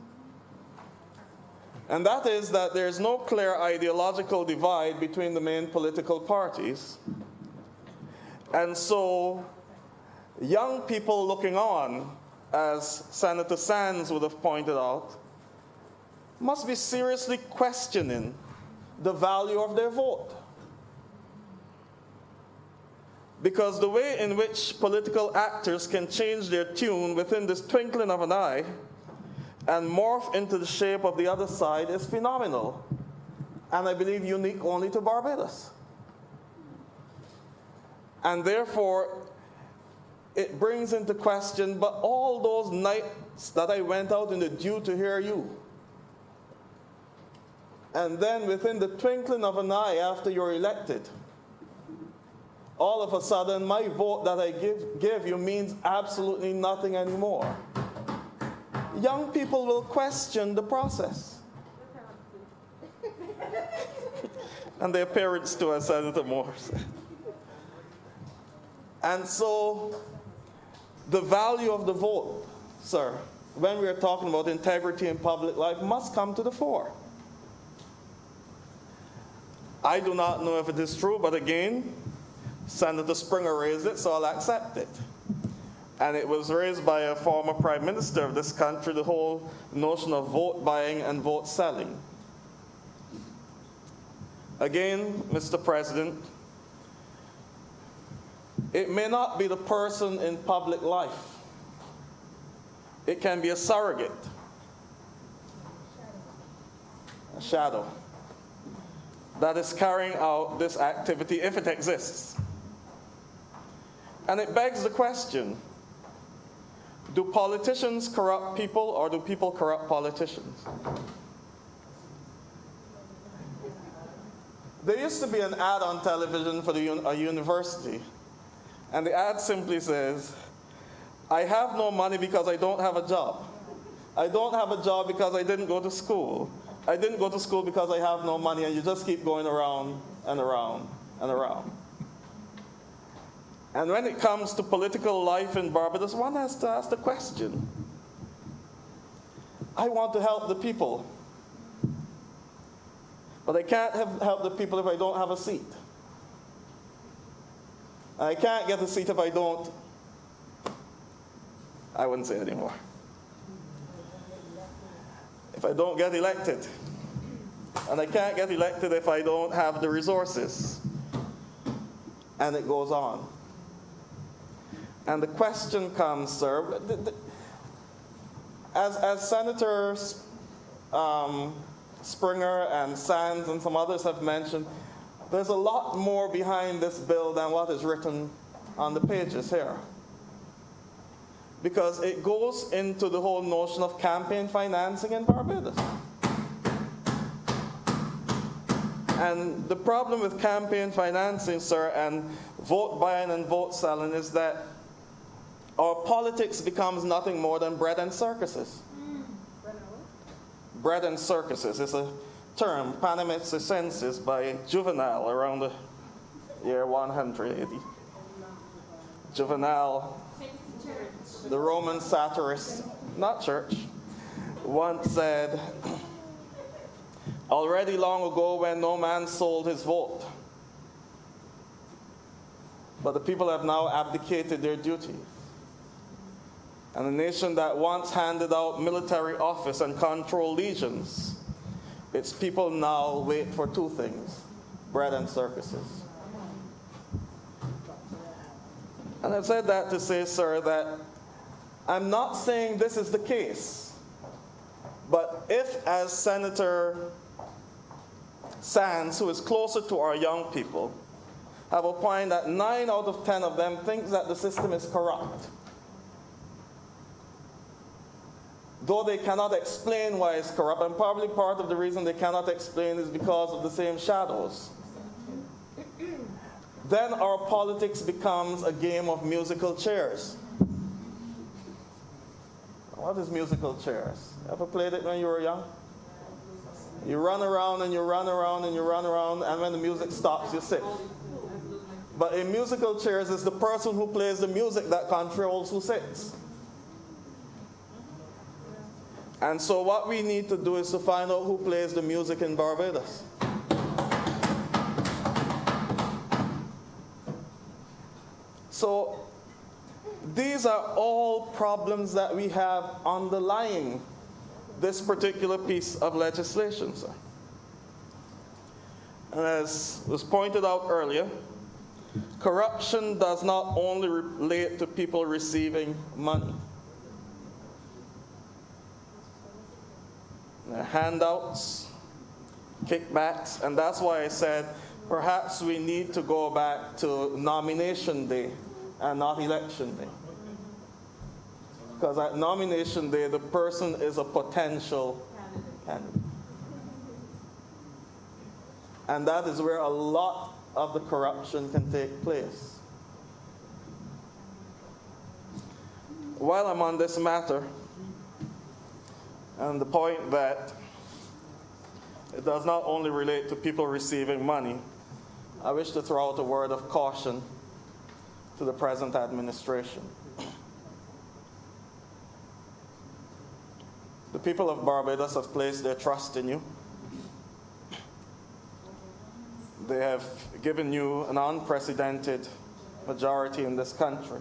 And that is that there's no clear ideological divide between the main political parties. And so, young people looking on, as Senator Sands would have pointed out, must be seriously questioning the value of their vote. Because the way in which political actors can change their tune within this twinkling of an eye and morph into the shape of the other side is phenomenal, and I believe unique only to Barbados. And therefore, it brings into question, but all those nights that I went out in the dew to hear you, and then within the twinkling of an eye after you're elected, all of a sudden, my vote that I give you means absolutely nothing anymore. Young people will question the process. And their parents too, as Senator Moore said. And so, the value of the vote, sir, when we are talking about integrity in public life, must come to the fore. I do not know if it is true, but again, Senator Springer raised it, so I'll accept it. And it was raised by a former prime minister of this country, the whole notion of vote buying and vote selling. Again, Mr. President, it may not be the person in public life. It can be a surrogate, a shadow, that is carrying out this activity if it exists. And it begs the question, do politicians corrupt people or do people corrupt politicians? There used to be an ad on television for a university, and the ad simply says, I have no money because I don't have a job. I don't have a job because I didn't go to school. I didn't go to school because I have no money, and you just keep going around and around and around. And when it comes to political life in Barbados, one has to ask the question, I want to help the people, but I can't help the people if I don't have a seat. I can't get a seat if I don't, I wouldn't say it anymore. If I don't get elected. And I can't get elected if I don't have the resources. And it goes on. And the question comes, sir, as Senators Springer and Sands and some others have mentioned, there's a lot more behind this bill than what is written on the pages here. Because it goes into the whole notion of campaign financing in Barbados. And the problem with campaign financing, sir, and vote buying and vote selling is that our politics becomes nothing more than bread and circuses. Bread and circuses is a term, panem circenses, by Juvenal around the year 100 AD. Juvenal, the Roman satirist, not church, once said, already long ago when no man sold his vote, but the people have now abdicated their duty. And a nation that once handed out military office and controlled legions, its people now wait for two things, bread and circuses. And I've said that to say, sir, that I'm not saying this is the case, but if, as Senator Sands, who is closer to our young people, have opined that 9 out of 10 of them think that the system is corrupt, though they cannot explain why it's corrupt, and probably part of the reason they cannot explain is because of the same shadows, then our politics becomes a game of musical chairs. What is musical chairs? Ever played it when you were young? You run around and you run around and you run around, and when the music stops, you sit. But in musical chairs, it's the person who plays the music that controls who sits. And so what we need to do is to find out who plays the music in Barbados. So these are all problems that we have underlying this particular piece of legislation, sir. And as was pointed out earlier, corruption does not only relate to people receiving money. Handouts, kickbacks, and that's why I said perhaps we need to go back to nomination day and not election day. Because at nomination day, the person is a potential candidate. And that is where a lot of the corruption can take place. While I'm on this matter, and the point that it does not only relate to people receiving money, I wish to throw out a word of caution to the present administration. The people of Barbados have placed their trust in you. They have given you an unprecedented majority in this country.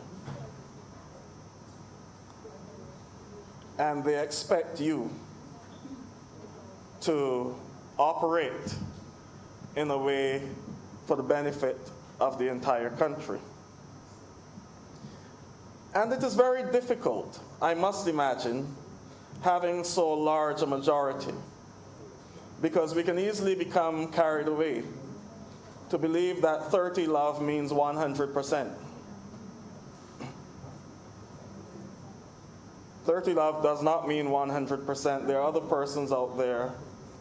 And they expect you to operate in a way for the benefit of the entire country. And it is very difficult, I must imagine, having so large a majority, because we can easily become carried away to believe that 30 love means 100%. 30 love does not mean 100%. There are other persons out there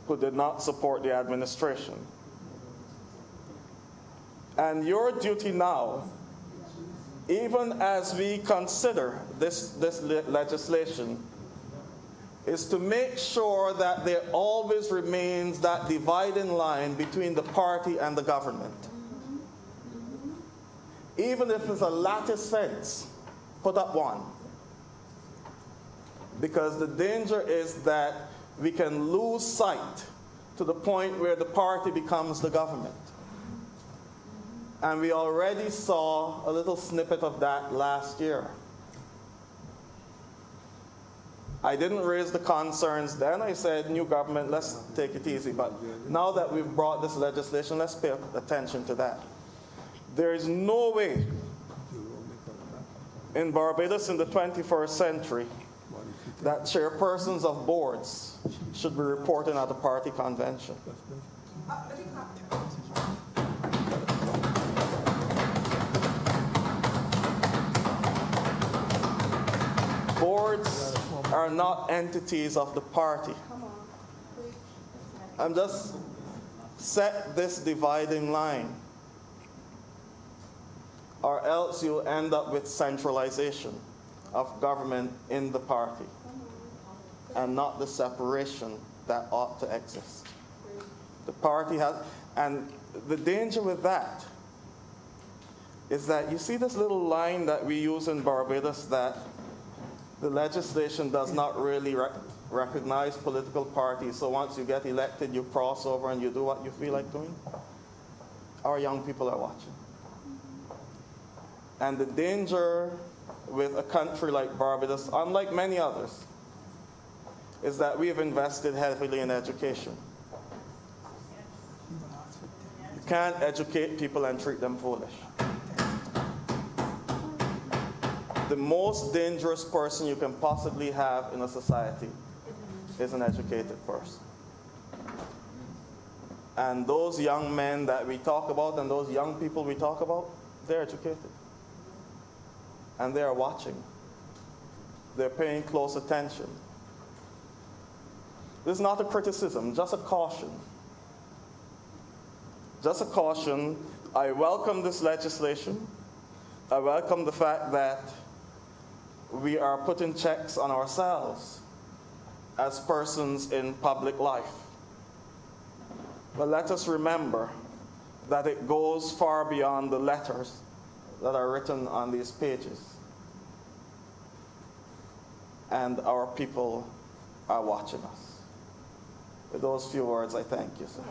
who did not support the administration. And your duty now, even as we consider this legislation, is to make sure that there always remains that dividing line between the party and the government. Even if it's a lattice fence, put up one. Because the danger is that we can lose sight to the point where the party becomes the government. And we already saw a little snippet of that last year. I didn't raise the concerns then. I said, new government, let's take it easy. But now that we've brought this legislation, let's pay attention to that. There is no way in Barbados in the 21st century that chairpersons of boards should be reporting at the party convention. Boards are not entities of the party. I'm just set this dividing line, or else you end up with centralization of government in the party and not the separation that ought to exist. The party has, and the danger with that is that you see this little line that we use in Barbados that the legislation does not really recognize political parties, so once you get elected, you cross over and you do what you feel like doing. Our young people are watching. And the danger with a country like Barbados, unlike many others, is that we have invested heavily in education. You can't educate people and treat them foolish. The most dangerous person you can possibly have in a society is an educated person. And those young men that we talk about and those young people we talk about, they're educated. And they are watching. They're paying close attention. This is not a criticism, just a caution. Just a caution. I welcome this legislation. I welcome the fact that we are putting checks on ourselves as persons in public life. But let us remember that it goes far beyond the letters that are written on these pages. And our people are watching us. With those few words, I thank you, sir.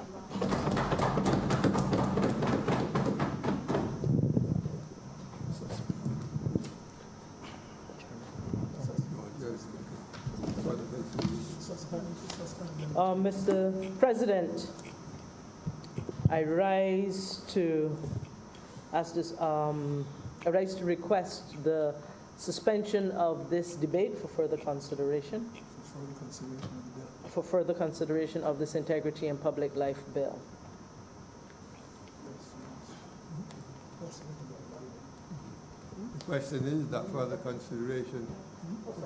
Mr. President, I rise to request the suspension of this debate for further consideration. For further consideration of this Integrity and Public Life Bill. The question is that further consideration of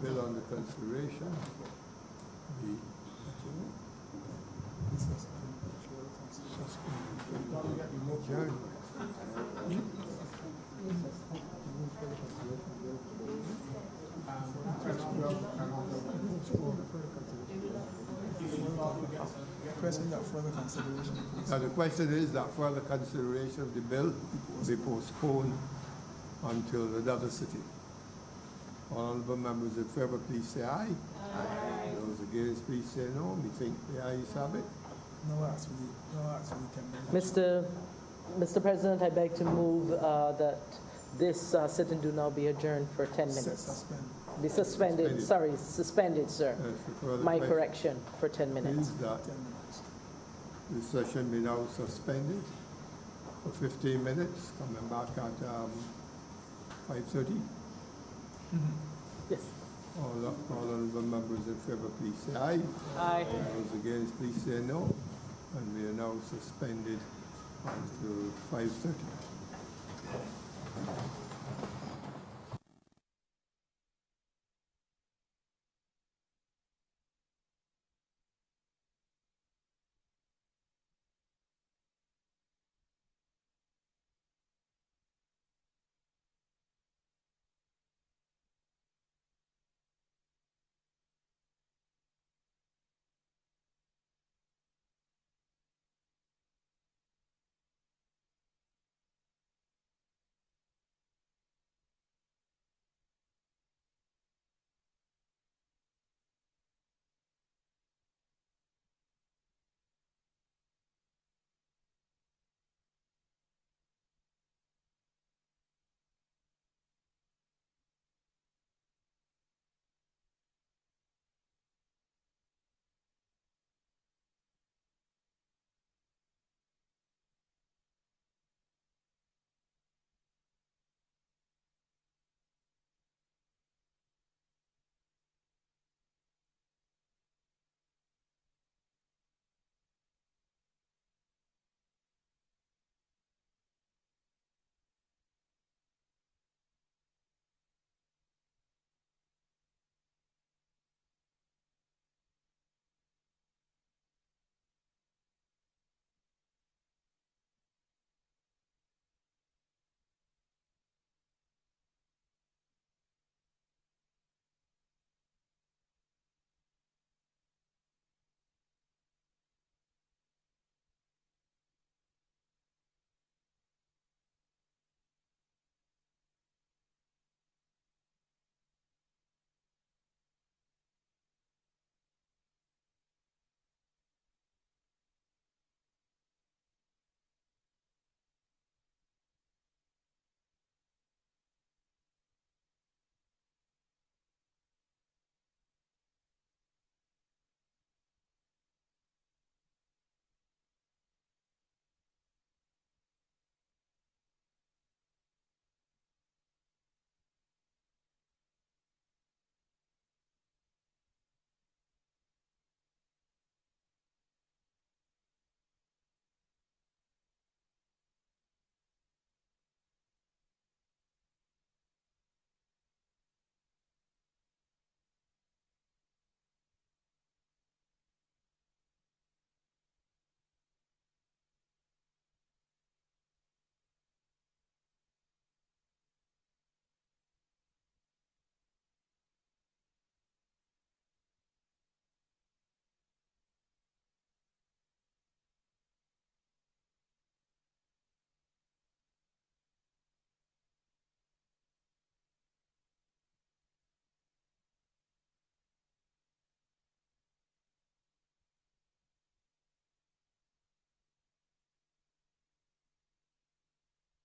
the bill under consideration be adjourned. Now the question is that further consideration of the bill be postponed until another sitting. Honorable members in favor, please say aye. Aye. Those against, please say no. We think the ayes have it. Mr. President, I beg to move that this sitting do now be adjourned for 10 minutes. Be suspended, sorry, suspended, sir. My correction, for 10 minutes. Is that the session be now suspended for 15 minutes, coming back at 5:30? Yes. All honorable members in favor, please say aye. Aye. Those against, please say no. And we are now suspended until 5:30.